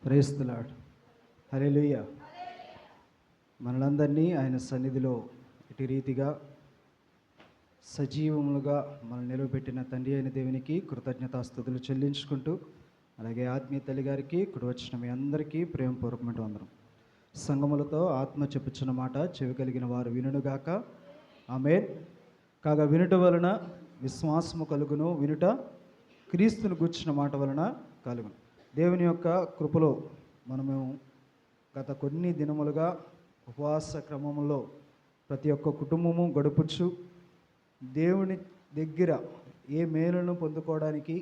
Praise the lord. హల్లెలూయా. మనలందరినీ ఆయన సన్నిధిలో ఇటు రీతిగా సజీవములుగా మనం నిలవబెట్టిన తండ్రి అయిన దేవునికి కృతజ్ఞతాస్తుతులు చెల్లించుకుంటూ, అలాగే ఆత్మీయ తల్లి గారికి కుడి వచ్చిన మీ అందరికీ ప్రేమపూర్వకమైన వందనం. సంగములతో ఆత్మ చెప్పుచున్న మాట చెవి కలిగిన వారు వినుగాక. ఆమేన్. కాగా వినుట వలన విశ్వాసము కలుగును, వినుట క్రీస్తును గూర్చిన మాట వలన కలుగును. దేవుని యొక్క కృపలో మనము గత కొన్ని దినములుగా ఉపవాస క్రమంలో ప్రతి ఒక్క కుటుంబము గడుపుచ్చు దేవుని దగ్గర ఏ మేలును పొందుకోవడానికి,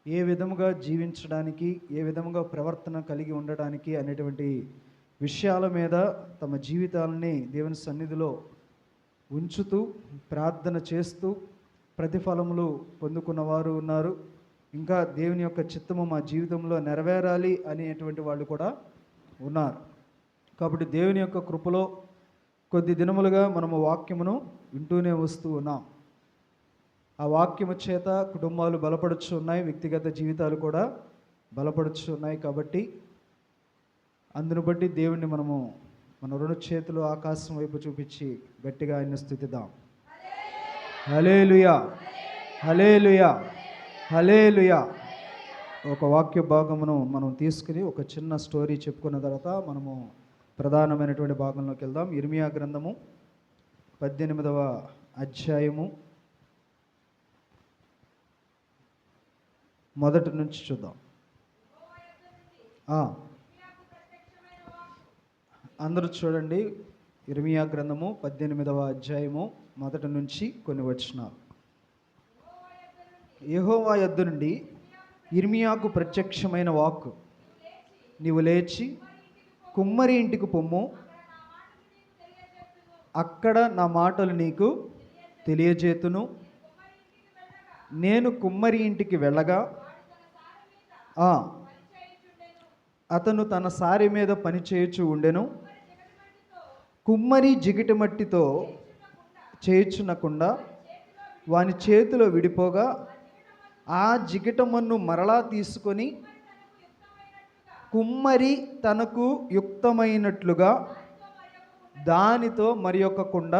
ఏ విధముగా జీవించడానికి, ఏ విధముగా ప్రవర్తన కలిగి ఉండడానికి అనేటువంటి విషయాల మీద తమ జీవితాలని దేవుని సన్నిధిలో ఉంచుతూ ప్రార్థన చేస్తూ ప్రతిఫలములు పొందుకున్న వారు ఉన్నారు. ఇంకా దేవుని యొక్క చిత్తము మా జీవితంలో నెరవేరాలి అనేటువంటి వాళ్ళు కూడా ఉన్నారు. కాబట్టి దేవుని యొక్క కృపలో కొద్ది దినములుగా మనము వాక్యమును వింటూనే వస్తూ ఉన్నాం. ఆ వాక్యము చేత కుటుంబాలు బలపడుచు ఉన్నాయి, వ్యక్తిగత జీవితాలు కూడా బలపడుచు ఉన్నాయి. కాబట్టి అందును బట్టి దేవుణ్ణి మనము మన రెండు చేతులు ఆకాశం వైపు చూపించి గట్టిగా ఆయన్ని స్తుతిద్దాం. హల్లెలూయా, హల్లెలూయా, హల్లెలూయా. ఒక వాక్య భాగమును మనం తీసుకుని ఒక చిన్న స్టోరీ చెప్పుకున్న తర్వాత మనము ప్రధానమైనటువంటి భాగంలోకి వెళ్దాం. ఇర్మియా గ్రంథము 18వ అధ్యాయము మొదటి నుంచి చూద్దాం. అందరూ చూడండి. ఇర్మియా గ్రంథము 18వ అధ్యాయము మొదటి నుంచి కొన్ని వచనాలు. యెహోవా యొద్ద నుండి ఇర్మియాకు ప్రత్యక్షమైన వాక్కు, నీవు లేచి కుమ్మరి ఇంటికి పొమ్ము, అక్కడ నా మాటలు నీకు తెలియజేతును. నేను కుమ్మరి ఇంటికి వెళ్ళగా అతను తన సారె మీద పని చేయుచు ఉండెను. కుమ్మరి జిగిటి మట్టితో చేయుచునకుండా వాని చేతిలో విడిపోగా ఆ జిగిటమన్ను మరలా తీసుకొని కుమ్మరి తనకు యుక్తమైనట్లుగా దానితో మరి ఒక కుండ.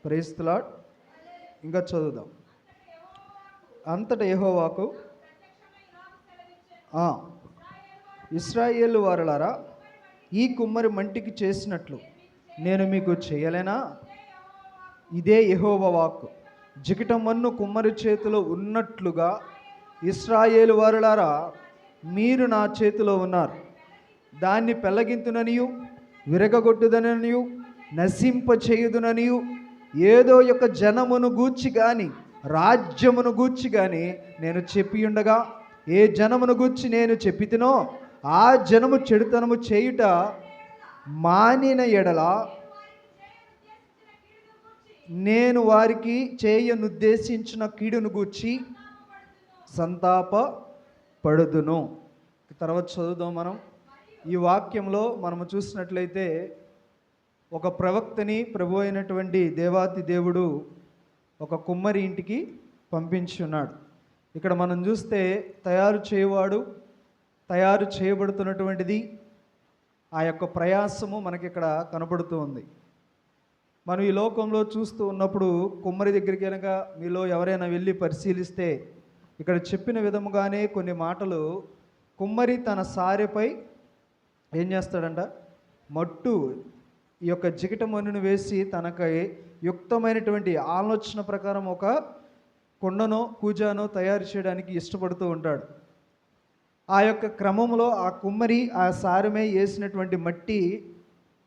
Praise the Lord. ఇంకా చదువుదాం. అంతటా యెహోవాకు, ఇశ్రాయేలు వారలారా, ఈ కుమ్మరి మంటికి చేసినట్లు నేను మీకు చేయలేనా? ఇదే యెహోవా వాక్కు. జిగిటమన్ను కుమ్మరి చేతిలో ఉన్నట్లుగా ఇశ్రాయేలు వారలారా, మీరు నా చేతిలో ఉన్నారు. దాన్ని పెళ్ళగింతుననియు విరగగొట్టుదననియు నశింపచేయుదుననియు ఏదో యొక్క జనమును గూర్చి కానీ రాజ్యమును గూర్చి కానీ నేను చెప్పి ఉండగా, ఏ జనమును గూర్చి నేను చెప్పితినో ఆ జనము చెడుతనము చేయుట మానిన ఎడల నేను వారికి చేయనుద్దేశించిన కీడును గూర్చి సంతాప పడుదును. తర్వాత చదువుదాం మనం. ఈ వాక్యంలో మనము చూసినట్లయితే ఒక ప్రవక్తని ప్రభు అయినటువంటి దేవాతి దేవుడు ఒక కుమ్మరి ఇంటికి పంపించి ఉన్నాడు. ఇక్కడ మనం చూస్తే తయారు చేయవాడు, తయారు చేయబడుతున్నటువంటిది, ఆ యొక్క ప్రయాసము మనకి ఇక్కడ కనబడుతూ ఉంది. మనం ఈ లోకంలో చూస్తూ ఉన్నప్పుడు కుమ్మరి దగ్గరికి కనుక మీలో ఎవరైనా వెళ్ళి పరిశీలిస్తే ఇక్కడ చెప్పిన విధముగానే కొన్ని మాటలు, కుమ్మరి తన సారెపై ఏం చేస్తాడంట, మట్టు ఈ యొక్క జిగిటమన్నును వేసి తనకై యుక్తమైనటువంటి ఆలోచన ప్రకారం ఒక కుండనో కూజానో తయారు చేయడానికి ఇష్టపడుతూ ఉంటాడు. ఆ యొక్క క్రమంలో ఆ కుమ్మరి ఆ సారెమై వేసినటువంటి మట్టి,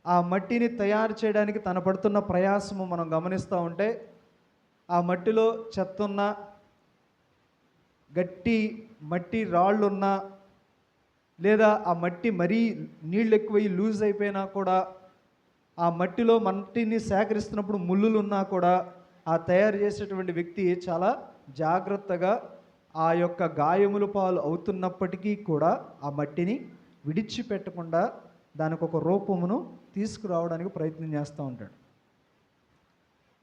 ఆ మట్టిని తయారు చేయడానికి తన పడుతున్న ప్రయాసము మనం గమనిస్తూ ఉంటే, ఆ మట్టిలో చెత్తున్న, గట్టి మట్టి రాళ్ళున్నా, లేదా ఆ మట్టి మరీ నీళ్ళు ఎక్కువై లూజ్ అయిపోయినా కూడా, ఆ మట్టిలో మట్టిని సేకరిస్తున్నప్పుడు ముళ్ళులు ఉన్నా కూడా ఆ తయారు చేసేటువంటి వ్యక్తి చాలా జాగ్రత్తగా ఆ యొక్క గాయముల పాలు అవుతున్నప్పటికీ కూడా ఆ మట్టిని విడిచిపెట్టకుండా దానికి ఒక రూపమును తీసుకురావడానికి ప్రయత్నం చేస్తూ ఉంటాడు.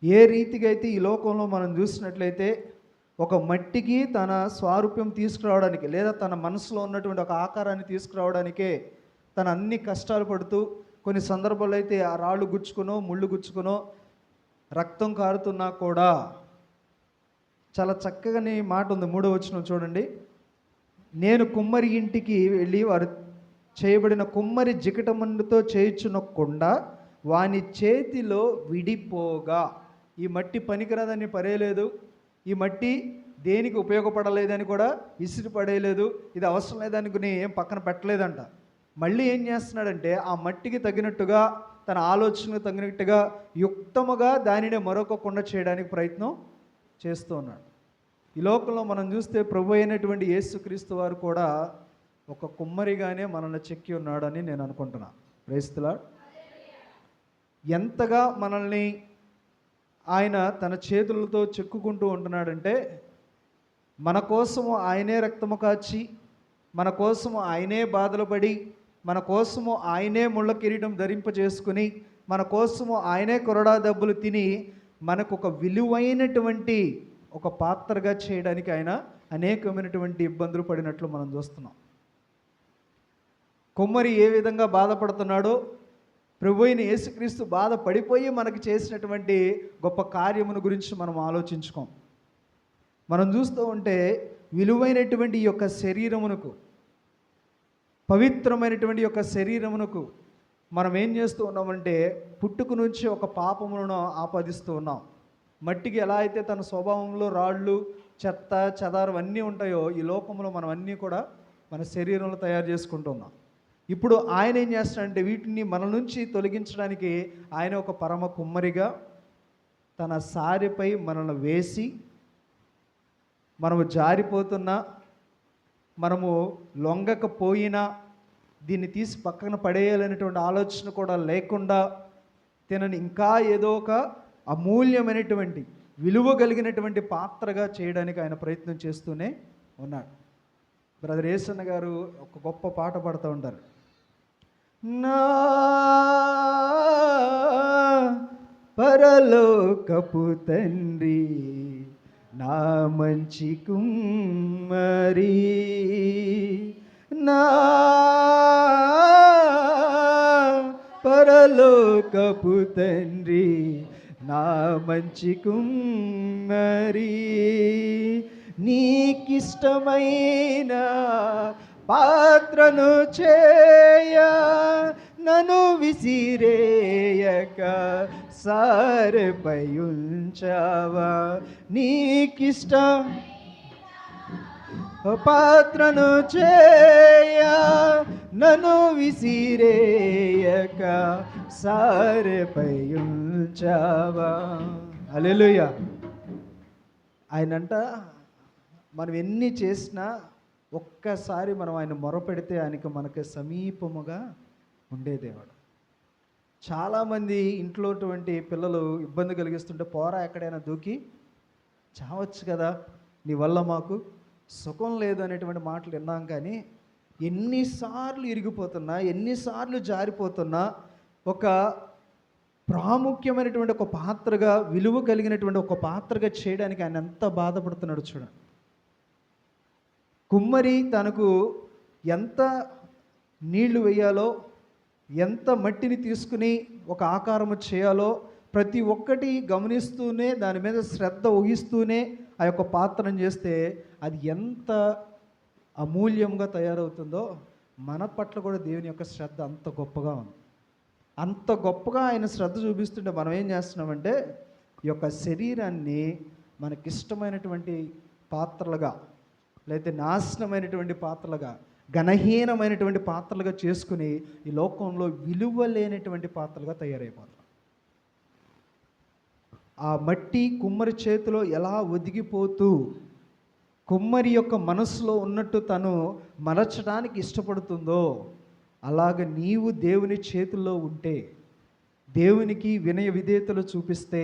ఏ రీతిగా అయితే ఈ లోకంలో మనం చూసినట్లయితే ఒక మట్టికి తన స్వారూప్యం తీసుకురావడానికి, లేదా తన మనసులో ఉన్నటువంటి ఒక ఆకారాన్ని తీసుకురావడానికే తను అన్ని కష్టాలు పడుతూ, కొన్ని సందర్భాల్లో అయితే ఆ రాళ్ళు గుచ్చుకునో ముళ్ళు గుచ్చుకునో రక్తం కారుతున్నా కూడా చాలా చక్కగానే మాట ఉంది. 3వ వచనం చూడండి. నేను కుమ్మరి ఇంటికి వెళ్ళి వారు చేయబడిన కుమ్మరి జికటమండుతో చేయుచున్న కుండ వాని చేతిలో విడిపోగా, ఈ మట్టి పనికిరాదని పరేయలేదు, ఈ మట్టి దేనికి ఉపయోగపడలేదని కూడా విసిరి పడేయలేదు, ఇది అవసరం లేదని ఏం పక్కన పెట్టలేదంట. మళ్ళీ ఏం చేస్తున్నాడంటే ఆ మట్టికి తగినట్టుగా, తన ఆలోచనకు తగినట్టుగా యుక్తముగా దానిని మరొక కుండ చేయడానికి ప్రయత్నం చేస్తూ ఉన్నాడు. ఈ లోకంలో మనం చూస్తే ప్రభు అయినటువంటి యేసుక్రీస్తు వారు కూడా ఒక కుమ్మరిగానే మనల్ని చెక్కి ఉన్నాడని నేను అనుకుంటున్నాను. Praise the Lord. ఎంతగా మనల్ని ఆయన తన చేతులతో చెక్కుకుంటూ ఉంటున్నాడంటే, మన కోసము ఆయనే రక్తము కాచి, మన కోసము ఆయనే బాధలు పడి, మన కోసము ఆయనే ముళ్ళ కిరీటం ధరింపజేసుకుని, మన కోసము ఆయనే కొరడా దెబ్బలు తిని, మనకు ఒక విలువైనటువంటి ఒక పాత్రగా చేయడానికి ఆయన అనేకమైనటువంటి ఇబ్బందులు పడినట్లు మనం చూస్తున్నాం. కుమ్మరి ఏ విధంగా బాధపడుతున్నాడో, ప్రభు అయిన యేసుక్రీస్తు బాధపడిపోయి మనకు చేసినటువంటి గొప్ప కార్యమును గురించి మనం ఆలోచించుకోం. మనం చూస్తూ ఉంటే విలువైనటువంటి ఈ యొక్క శరీరమునకు, పవిత్రమైనటువంటి యొక్క శరీరమునకు మనం ఏం చేస్తూ ఉన్నామంటే, పుట్టుక నుంచి ఒక పాపములను ఆపాదిస్తూ ఉన్నాం. మట్టికి ఎలా అయితే తన స్వభావంలో రాళ్ళు, చెత్త, చెదారం అన్నీ ఉంటాయో, ఈ లోకంలో మనం అన్నీ కూడా మన శరీరంలో తయారు చేసుకుంటున్నాం. ఇప్పుడు ఆయన ఏం చేస్తాడంటే, వీటిని మన నుంచి తొలగించడానికి ఆయన ఒక పరమ కుమ్మరిగా తన సారెపై మనల్ని వేసి, మనము జారిపోతున్నా, మనము లొంగకపోయినా, దీన్ని తీసి పక్కన పడేయాలనేటువంటి ఆలోచన కూడా లేకుండా, తినని ఇంకా ఏదో ఒక అమూల్యమైనటువంటి విలువ కలిగినటువంటి పాత్రగా చేయడానికి ఆయన ప్రయత్నం చేస్తూనే ఉన్నాడు. బ్రదర్ యేసన్న గారు ఒక గొప్ప పాట పాడుతూ ఉంటారు. నా పరలోకపు తండ్రి, నా మంచి కుమ్మరి, నా పరలోకపు తండ్రి, నా మంచి కుమ్మరి, నీకిష్టమైన పాత్రను చేయ నన్ను విసిరేయక సారెపై ఉంచావా, నీకిష్ట పాత్రను చేయ నన్ను విసిరేయక సారెపై ఉంచావా. హల్లెలూయా. ఆయనంట మనం ఎన్ని చేసినా ఒక్కసారి మనం ఆయన మొరపెడితే ఆయనకి మనకి సమీపముగా ఉండేదేవాడు. చాలామంది ఇంట్లోటువంటి పిల్లలు ఇబ్బంది కలిగిస్తుంటే, పోరా ఎక్కడైనా దూకి చావచ్చు కదా, నీ వల్ల మాకు సుఖం లేదు అనేటువంటి మాటలు విన్నాం. కానీ ఎన్నిసార్లు ఇరిగిపోతున్నా, ఎన్నిసార్లు జారిపోతున్నా, ఒక ప్రాముఖ్యమైనటువంటి ఒక పాత్రగా, విలువ కలిగినటువంటి ఒక పాత్రగా చేయడానికి ఆయన ఎంత బాధపడుతున్నాడు చూడండి. కుమ్మరి తనకు ఎంత నీళ్లు వేయాలో, ఎంత మట్టిని తీసుకుని ఒక ఆకారము చేయాలో ప్రతి ఒక్కటి గమనిస్తూనే, దాని మీద శ్రద్ధ వహిస్తూనే ఆ యొక్క పాత్రను చేస్తే అది ఎంత అమూల్యంగా తయారవుతుందో, మన పట్ల కూడా దేవుని యొక్క శ్రద్ధ అంత గొప్పగా ఉంది. అంత గొప్పగా ఆయన శ్రద్ధ చూపిస్తుంటే మనం ఏం చేస్తున్నామంటే, ఈ యొక్క శరీరాన్ని మనకిష్టమైనటువంటి పాత్రలుగా, లేకపోతే నాశనమైనటువంటి పాత్రలుగా, ఘనహీనమైనటువంటి పాత్రలుగా చేసుకుని ఈ లోకంలో విలువ లేనటువంటి పాత్రలుగా తయారైపోతాం. ఆ మట్టి కుమ్మరి చేతిలో ఎలా ఒదిగిపోతూ, కుమ్మరి యొక్క మనసులో ఉన్నట్టు తను మలచడానికి ఇష్టపడుతుందో, అలాగ నీవు దేవుని చేతుల్లో ఉంటే, దేవునికి వినయ విధేయతలు చూపిస్తే,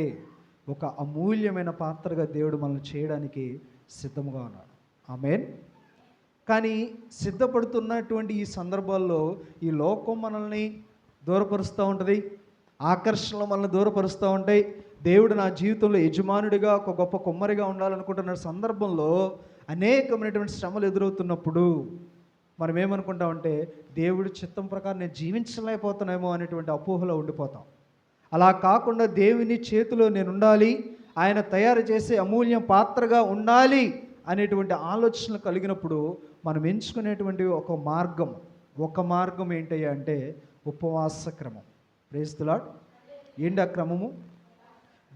ఒక అమూల్యమైన పాత్రగా దేవుడు మనల్ని చేయడానికి సిద్ధంగా ఉన్నాడు. ఆమేన్. కానీ సిద్ధపడుతున్నటువంటి ఈ సందర్భాల్లో ఈ లోకం మనల్ని దూరపరుస్తూ ఉంటుంది, ఆకర్షణలు మనల్ని దూరపరుస్తూ ఉంటాయి, దేవుడు నా జీవితంలో యజమానుడిగా ఒక గొప్ప కుమ్మరిగా ఉండాలనుకుంటున్న సందర్భంలో అనేకమైనటువంటి శ్రమలు ఎదురవుతున్నప్పుడు మనం ఏమనుకుంటామంటే దేవుడి చిత్తం ప్రకారం నేను జీవించలేకపోతున్నామో అనేటువంటి అపోహలో ఉండిపోతాం. అలా కాకుండా దేవుని చేతిలో నేను ఉండాలి, ఆయన తయారు చేసే అమూల్యం పాత్రగా ఉండాలి అనేటువంటి ఆలోచనలు కలిగినప్పుడు మనం ఎంచుకునేటువంటి ఒక మార్గం ఏంటయ్యా అంటే ఉపవాస క్రమం. Praise the Lord. ఏంటి ఆ క్రమము?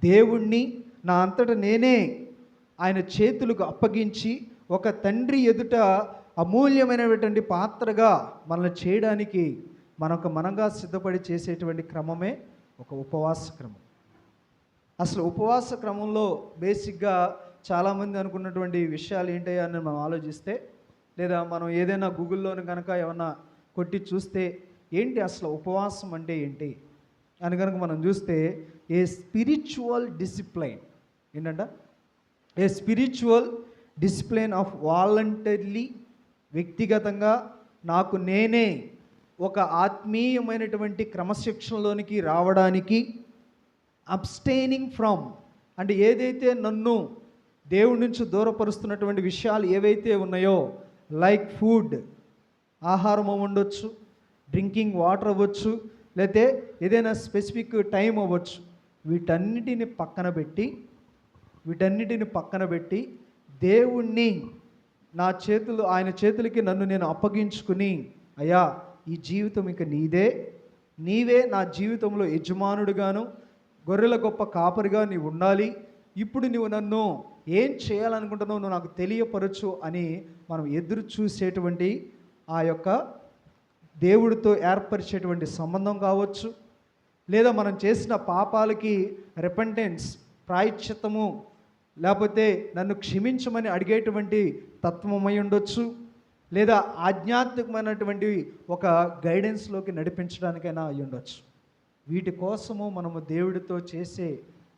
దేవుణ్ణి నా అంతట నేనే ఆయన చేతులకు అప్పగించి ఒక తండ్రి ఎదుట అమూల్యమైనటువంటి పాత్రగా మనల్ని చేయడానికి మనంగా సిద్ధపడి చేసేటువంటి క్రమమే ఒక ఉపవాస క్రమం. అసలు ఉపవాస క్రమంలో బేసిక్గా చాలామంది అనుకున్నటువంటి విషయాలు ఏంటయ్యా అని మనం ఆలోచిస్తే, లేదా మనం ఏదైనా గూగుల్లోని కనుక ఏమన్నా కొట్టి చూస్తే ఏంటి అసలు ఉపవాసం అంటే ఏంటి అని కనుక మనం చూస్తే, ఏ స్పిరిచువల్ డిసిప్లైన్. ఏంటంట? A spiritual discipline of voluntarily, వ్యక్తిగతంగా నాకు నేనే ఒక ఆత్మీయమైనటువంటి క్రమశిక్షణలోనికి రావడానికి, అబ్స్టైనింగ్ ఫ్రమ్ అంటే ఏదైతే నన్ను దేవుడి నుంచి దూరపరుస్తున్నటువంటి విషయాలు ఏవైతే ఉన్నాయో, లైక్ ఫుడ్, ఆహారం ఉండొచ్చు, డ్రింకింగ్ వాటర్ అవ్వచ్చు, లేకపోతే ఏదైనా స్పెసిఫిక్ టైం అవ్వచ్చు, వీటన్నిటిని పక్కన పెట్టి దేవుణ్ణి ఆయన చేతులకి నన్ను నేను అప్పగించుకుని, అయ్యా ఈ జీవితం ఇక నీవే నా జీవితంలో యజమానుడుగాను, గొర్రెల గొప్ప కాపరిగా నీవు ఉండాలి, ఇప్పుడు నువ్వు నన్ను ఏం చేయాలనుకుంటున్నావు నువ్వు నాకు తెలియపరచు అని మనం ఎదురు చూసేటువంటి ఆ యొక్క దేవుడితో ఏర్పరిచేటువంటి సంబంధం కావచ్చు, లేదా మనం చేసిన పాపాలకి రెపెంటెన్స్, ప్రాయశ్చిత్తము, లేకపోతే నన్ను క్షమించమని అడిగేటువంటి తత్వమై ఉండొచ్చు, లేదా ఆధ్యాత్మికమైనటువంటి ఒక గైడెన్స్లోకి నడిపించడానికైనా అయి ఉండొచ్చు. వీటి కోసము మనము దేవుడితో చేసే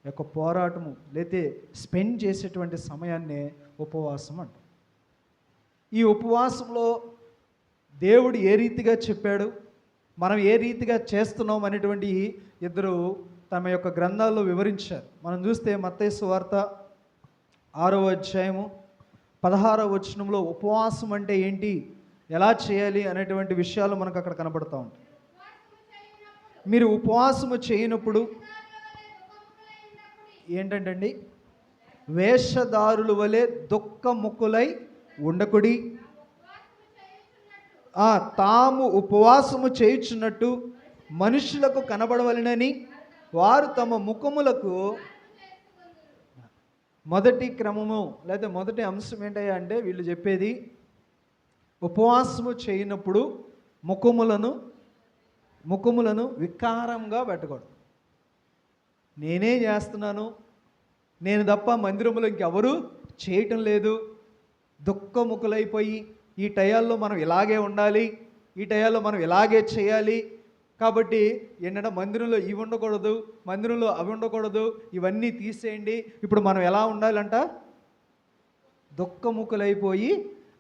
యొక్క పోరాటము, లేతే స్పెండ్ చేసేటువంటి సమయాన్నే ఉపవాసం అంటాం. ఈ ఉపవాసంలో దేవుడు ఏ రీతిగా చెప్పాడు, మనం ఏ రీతిగా చేస్తున్నాం అనేటువంటి ఇద్దరు తమ యొక్క గ్రంథాల్లో వివరించారు. మనం చూస్తే మత్తయి సువార్త 6వ అధ్యాయము 16వ వచనంలో ఉపవాసం అంటే ఏంటి, ఎలా చేయాలి అనేటువంటి విషయాలు మనకు అక్కడ కనబడుతూ ఉంటాయి. మీరు ఉపవాసము చేయనప్పుడు ఏంటంటండి, వేషధారుల వలె దుఃఖముఖులై ఉండకుడి, తాము ఉపవాసము చేయుచున్నట్టు మనుషులకు కనబడవలెనని వారు తమ ముఖములకు. మొదటి క్రమము లేదా మొదటి అంశం ఏంటయ్యా అంటే, వీళ్ళు చెప్పేది ఉపవాసము చేయనప్పుడు ముఖములను వికారంగా పెట్టకూడదు. నేనే చేస్తున్నాను, నేను తప్ప మందిరంలో ఇంకెవరు చేయటం లేదు, దుఃఖముఖులైపోయి ఈ టయాల్లో మనం ఇలాగే ఉండాలి, ఈ టయాల్లో మనం ఇలాగే చేయాలి, కాబట్టి ఏంటంటే మందిరంలో ఇవి ఉండకూడదు, మందిరంలో అవి ఉండకూడదు, ఇవన్నీ తీసేయండి, ఇప్పుడు మనం ఎలా ఉండాలంట, దుఃఖముఖులైపోయి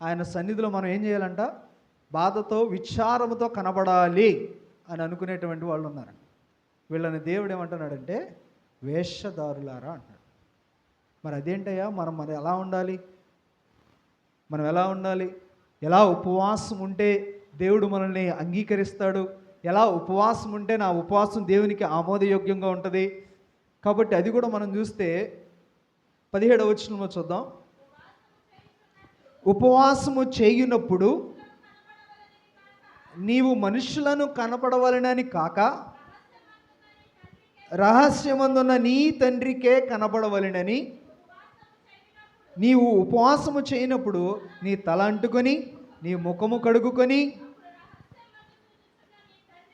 ఆయన సన్నిధిలో మనం ఏం చేయాలంట, బాధతో విచారముతో కనబడాలి అని అనుకునేటువంటి వాళ్ళు ఉన్నారు. వీళ్ళని దేవుడు ఏమంటున్నాడంటే వేషధారులారా అంటాడు. మరి అదేంటయ్యా, మనం ఎలా ఉండాలి, ఎలా ఉపవాసం ఉంటే దేవుడు మనల్ని అంగీకరిస్తాడు, ఎలా ఉపవాసం ఉంటే నా ఉపవాసం దేవునికి ఆమోదయోగ్యంగా ఉంటుంది. కాబట్టి అది కూడా మనం చూస్తే 17వ వచనంలో చూద్దాం. ఉపవాసము చేయునప్పుడు నీవు మనుషులను కనపడవలనని కాక రహస్యమందున్న నీ తండ్రికే కనపడవలనని, నీవు ఉపవాసము చేయనప్పుడు నీ తల అంటుకొని నీ ముఖము కడుగుకొని,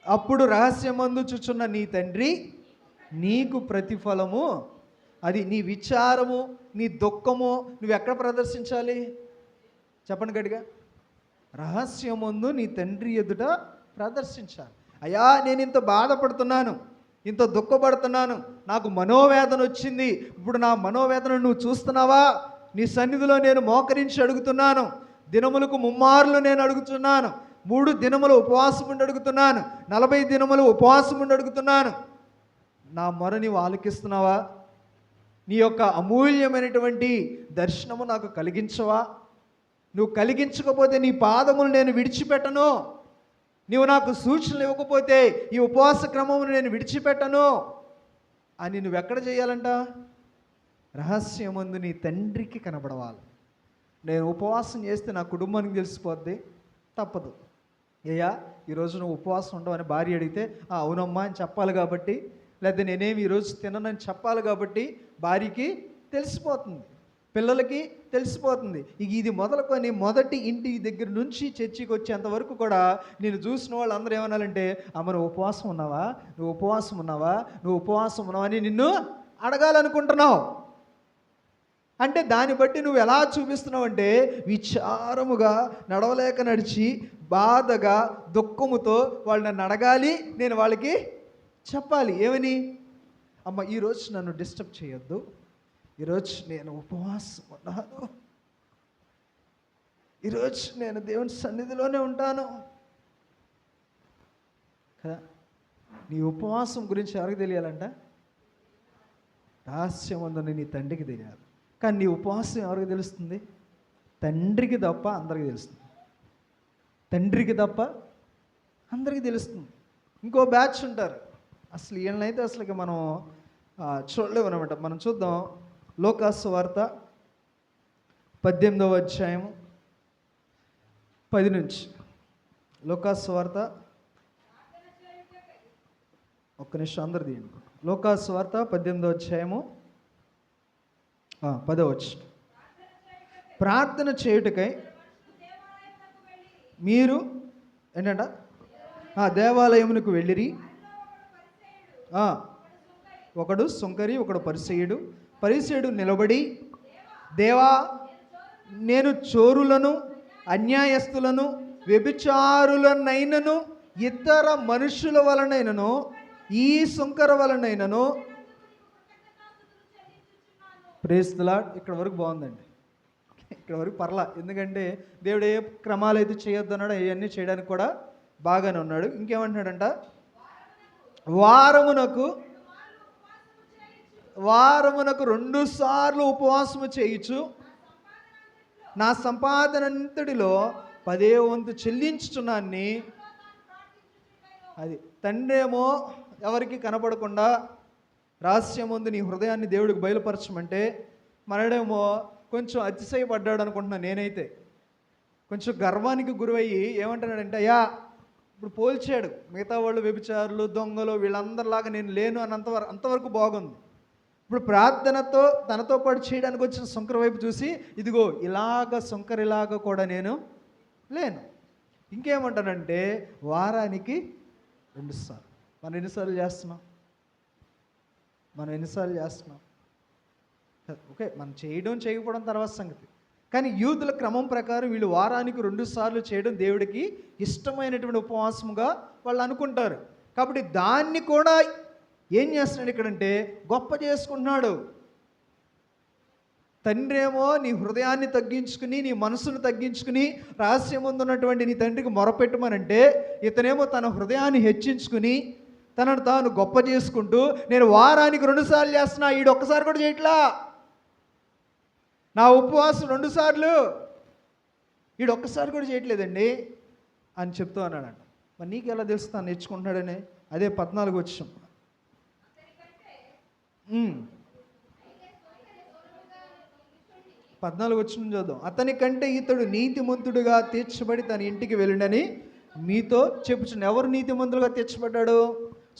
అప్పుడు రహస్యమందు చూచున్న నీ తండ్రి నీకు ప్రతిఫలము, అది నీ విచారము, నీ దుఃఖము నువ్వు ఎక్కడ ప్రదర్శించాలి చెప్పండి గట్టిగా, రహస్యమందు నీ తండ్రి ఎదుట ప్రదర్శించాలి. అయ్యా నేను ఇంత బాధపడుతున్నాను, ఇంత దుఃఖపడుతున్నాను, నాకు మనోవేదన వచ్చింది, ఇప్పుడు నా మనోవేదన నువ్వు చూస్తున్నావా, నీ సన్నిధిలో నేను మోకరించి అడుగుతున్నాను, దినములకు 3 మార్లు నేను అడుగుతున్నాను, 3 దినములు ఉపవాసం ఉండి అడుగుతున్నాను, 40 దినములు ఉపవాసం ఉండి అడుగుతున్నాను, నా మొర నీవు ఆలకిస్తున్నావా నీ యొక్క అమూల్యమైనటువంటి దర్శనము నాకు కలిగించవా? నువ్వు కలిగించకపోతే నీ పాదములు నేను విడిచిపెట్టను. నీవు నాకు సూచనలు ఇవ్వకపోతే ఈ ఉపవాస క్రమమును నేను విడిచిపెట్టను అని నువ్వెక్కడ చేయాలంట? రహస్యమందు నీ తండ్రికి కనబడవాలి. నేను ఉపవాసం చేస్తే నా కుటుంబానికి తెలిసిపోద్ది, తప్పదు. అయ్యా ఈరోజు నువ్వు ఉపవాసం ఉండవని భార్య అడిగితే అవునమ్మా అని చెప్పాలి కాబట్టి, లేదా నేనేమి ఈరోజు తిననని చెప్పాలి కాబట్టి భార్యకి తెలిసిపోతుంది, పిల్లలకి తెలిసిపోతుంది. ఇక ఇది మొదలుకొని మొదటి ఇంటి దగ్గర నుంచి చర్చికి వచ్చేంతవరకు కూడా నేను చూసిన వాళ్ళు అందరూ ఏమనాలంటే, అమ్మ నువ్వు ఉపవాసం ఉన్నావా, నువ్వు ఉపవాసం ఉన్నావా, నువ్వు ఉపవాసం ఉన్నావా అని నిన్ను అడగాలనుకుంటున్నావు. అంటే దాన్ని బట్టి నువ్వు ఎలా చూపిస్తున్నావు అంటే, విచారముగా నడవలేక నడిచి బాధగా దుఃఖముతో వాళ్ళు నన్ను అడగాలి, నేను వాళ్ళకి చెప్పాలి. ఏమని? అమ్మ ఈరోజు నన్ను డిస్టర్బ్ చేయొద్దు, ఈరోజు నేను ఉపవాసం ఉన్నాను, ఈరోజు నేను దేవుని సన్నిధిలోనే ఉంటాను కదా. నీ ఉపవాసం గురించి ఎవరికి తెలియాలంట? రహస్యమందున నీ తండ్రికి తెలియాలి. కానీ నీ ఉపవాసం ఎవరికి తెలుస్తుంది? తండ్రికి తప్ప అందరికీ తెలుస్తుంది. తండ్రికి తప్ప అందరికీ తెలుస్తుంది. ఇంకో బ్యాచ్ ఉంటారు, అసలు వీళ్ళనైతే అసలుకి మనం చూడలేము అనమాట. మనం చూద్దాం లోకాసు వార్త 18వ అధ్యాయము 10 నుంచి. లోకాసు వార్త, ఒక్క నిమిషం అందరు తీయండి. లోకాసు వార్త 18వ అధ్యాయము 10వ వచనం. ప్రార్థన చేయుటకై మీరు ఏంటంట దేవాలయమునకు వెళ్ళిరి. ఒకడు సుంకరి, ఒకడు పరిసయ్యుడు. పరిసయ్యుడు నిలబడి, దేవా నేను చోరులను, అన్యాయస్తులను, వ్యభిచారులనైనను, ఇతర మనుషుల వలనైనను, ఈ సుంకర వలనైనను. Praise the lord. ఇక్కడ వరకు బాగుందండి, ఇక్కడ వరకు పర్లా. ఎందుకంటే దేవుడు ఏ క్రమాలు అయితే చేయొద్దు అన్నాడో అవన్నీ చేయడానికి కూడా బాగానే ఉన్నాడు. ఇంకేమంటున్నాడంట? వారమునకు 2 సార్లు ఉపవాసము చేయుచు నా సంపాదన అంతటిలో 10వ వంతు చెల్లించుచున్నాన్ని. అది తండ్రి ఏమో ఎవరికి కనపడకుండా రహస్యమందు నీ హృదయాన్ని దేవుడికి బయలుపరచమంటే, మనడేమో కొంచెం అతిశయపడ్డాడు అనుకుంటున్నాను నేనైతే. కొంచెం గర్వానికి గురయ్యి ఏమంటున్నాడంటే, అయ్యా ఇప్పుడు పోల్చాడు, మిగతా వాళ్ళు వ్యభిచారులు, దొంగలు వీళ్ళందరిలాగా నేను లేను అంతవరకు బాగుంది. ఇప్పుడు ప్రార్థనతో తనతో పాటు చేయడానికి వచ్చిన శంకర వైపు చూసి, ఇదిగో శంకరిలాగా కూడా నేను లేను. ఇంకేమంటానంటే, వారానికి 2 సార్లు. మనం ఎన్నిసార్లు చేస్తున్నాం? ఓకే, మనం చేయడం చేయకపోవడం తర్వాత సంగతి. కానీ యూదుల క్రమం ప్రకారం వీళ్ళు వారానికి 2 సార్లు చేయడం దేవుడికి ఇష్టమైనటువంటి ఉపవాసముగా వాళ్ళు అనుకుంటారు. కాబట్టి దాన్ని కూడా ఏం చేస్తున్నాడు ఇక్కడంటే, గొప్ప చేసుకుంటున్నాడు. తండ్రి ఏమో నీ హృదయాన్ని తగ్గించుకుని, నీ మనసును తగ్గించుకుని, రహస్యమందు ఉన్నటువంటి నీ తండ్రికి మొరపెట్టమనంటే, ఇతనేమో తన హృదయాన్ని హెచ్చించుకుని తనను తాను గొప్ప చేసుకుంటూ, నేను వారానికి 2 సార్లు చేస్తున్నా, ఈడు ఒక్కసారి కూడా చేయట్లా, నా ఉపవాసం 2 సార్లు, ఈడు ఒక్కసారి కూడా చేయట్లేదండి అని చెప్తూ అన్నాడంట. మరి నీకు ఎలా తెలుస్తా నేర్చుకుంటున్నాడని? అదే 14 వచనం. 14 వచనం చూద్దాం. అతని కంటే ఇతడు నీతిమంతుడుగా తీర్చబడి తన ఇంటికి వెళ్ళిండని మీతో చెప్పుచున్న. ఎవరు నీతిమంతులుగా తీర్చబడ్డాడు?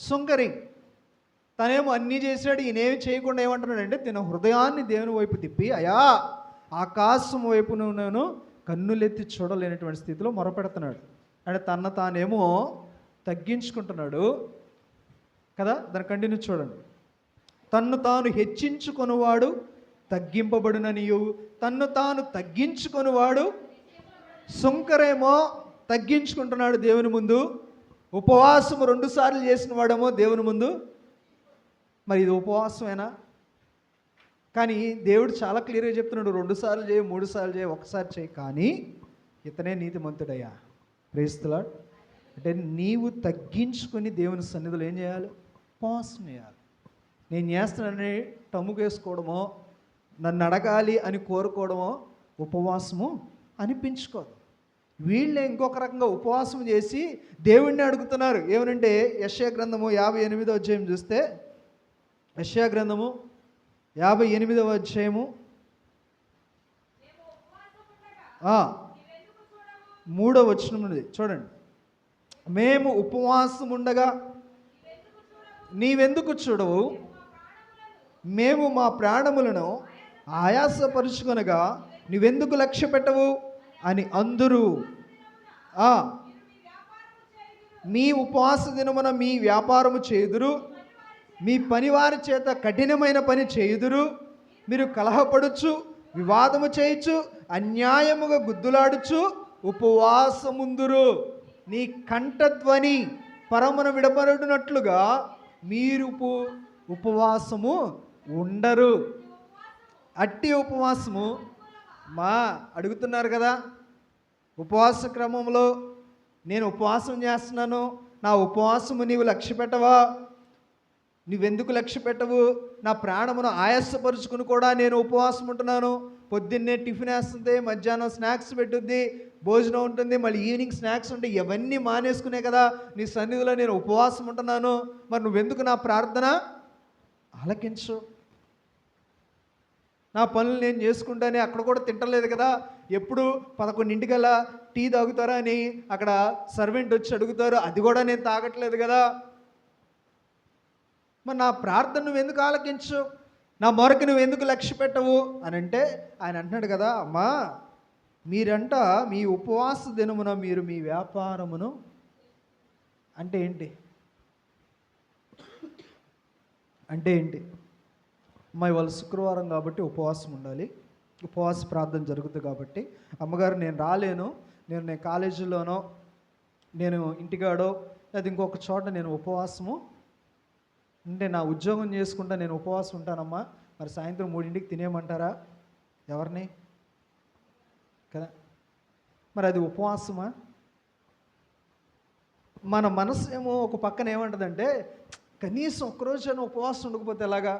సుంకరి. తనేమో అన్నీ చేశాడు, ఈయనేమి చేయకుండా ఏమంటున్నాడంటే, తన హృదయాన్ని దేవుని వైపు తిప్పి, అయా ఆకాశం వైపు నేను కన్నులెత్తి చూడలేనటువంటి స్థితిలో మొరపెడుతున్నాడు. అంటే తన తానేమో తగ్గించుకుంటున్నాడు కదా. దాని కంటిన్యూ చూడండి. తన్ను తాను హెచ్చించుకొనివాడు తగ్గింపబడుననియు, తన్ను తాను తగ్గించుకొనివాడు. సుంకరేమో తగ్గించుకుంటున్నాడు దేవుని ముందు. ఉపవాసం 2 సార్లు చేసిన వాడేమో దేవుని ముందు. మరి ఇది ఉపవాసమేనా? కానీ దేవుడు చాలా క్లియర్గా చెప్తున్నాడు, 2 సార్లు చేయి, 3 సార్లు చేయి, 1 సారి చేయి, కానీ ఇతనే నీతిమంతుడయ్యా. Praise the lord. అంటే నీవు తగ్గించుకొని దేవుని సన్నిధిలో ఏం చేయాలి? ఉపవాసం చేయాలి. నేను చేస్తున్నానని టమ్ముకేసుకోవడమో, నన్ను అడగాలి అని కోరుకోవడమో ఉపవాసము అనిపించుకోదు. వీళ్ళే ఇంకొక రకంగా ఉపవాసం చేసి దేవుణ్ణి అడుగుతున్నారు. ఏమనంటే యెషయా గ్రంథము 58వ అధ్యాయం చూస్తే, యెషయా గ్రంథము 58వ అధ్యాయము 3వ వచనం నుండి చూడండి. మేము ఉపవాసం ఉండగా నీవెందుకు చూడవు, మేము మా ప్రాణములను ఆయాసపరుచుకొనగా నువ్వెందుకు లక్ష్య పెట్టవు అని అందరూ. మీ ఉపవాస దినమున మీ వ్యాపారము చేయుదురు, మీ పనివారి చేత కఠినమైన పని చేయుదురు, మీరు కలహపడుచు వివాదము చేయొచ్చు, అన్యాయముగా గుద్దులాడుచు ఉపవాసముందురు. నీ కంఠధ్వని పరమున విడబడునట్లుగా మీరు ఉపవాసము ఉండరు. అట్టి ఉపవాసము అడుగుతున్నారు కదా, ఉపవాస క్రమంలో నేను ఉపవాసం చేస్తున్నాను, నా ఉపవాసము నీవు లక్ష్య పెట్టవా? నువ్వెందుకు లక్ష్య పెట్టవు? నా ప్రాణమును ఆయాసపరుచుకుని కూడా నేను ఉపవాసం ఉంటున్నాను. పొద్దున్నే టిఫిన్ వేస్తుంది, మధ్యాహ్నం స్నాక్స్ పెట్టుద్ది, భోజనం ఉంటుంది, మళ్ళీ ఈవినింగ్ స్నాక్స్ ఉంటాయి. ఇవన్నీ మానేసుకునే కదా నీ సన్నిధిలో నేను ఉపవాసం ఉంటున్నాను. మరి నువ్వెందుకు నా ప్రార్థన ఆలకించు? నా పనులు నేను చేసుకుంటానే, అక్కడ కూడా తింటలేదు కదా. ఎప్పుడు 11 టీ తాగుతారా అని అక్కడ సర్వెంట్ వచ్చి అడుగుతారు, అది కూడా నేను తాగట్లేదు కదా. మరి నా ప్రార్థన నువ్వెందుకు ఆలకించు, నా మొరకు నువ్వెందుకు లక్ష్య పెట్టవు అని అంటే ఆయన అంటున్నాడు కదా, అమ్మా మీరంట మీ ఉపవాస దినమున మీరు మీ వ్యాపారమును అంటే ఏంటి అంటే ఏంటి అమ్మాయి వాళ్ళు శుక్రవారం కాబట్టి ఉపవాసం ఉండాలి, ఉపవాస ప్రార్థన జరుగుతుంది కాబట్టి అమ్మగారు నేను రాలేను, నేను కాలేజీలోనో నేను ఇంటికాడో లేదా ఇంకొక చోట నేను ఉపవాసము అంటే నా ఉద్యోగం చేసుకుంటా నేను ఉపవాసం ఉంటానమ్మా, మరి సాయంత్రం 3ంటికి తినేయమంటారా ఎవరిని కదా? మరి అది ఉపవాసమా? మన మనసు ఏమో ఒక పక్కన ఏమంటుందంటే కనీసం ఒక్కరోజు ఉపవాసం ఉండకపోతే ఎలాగా.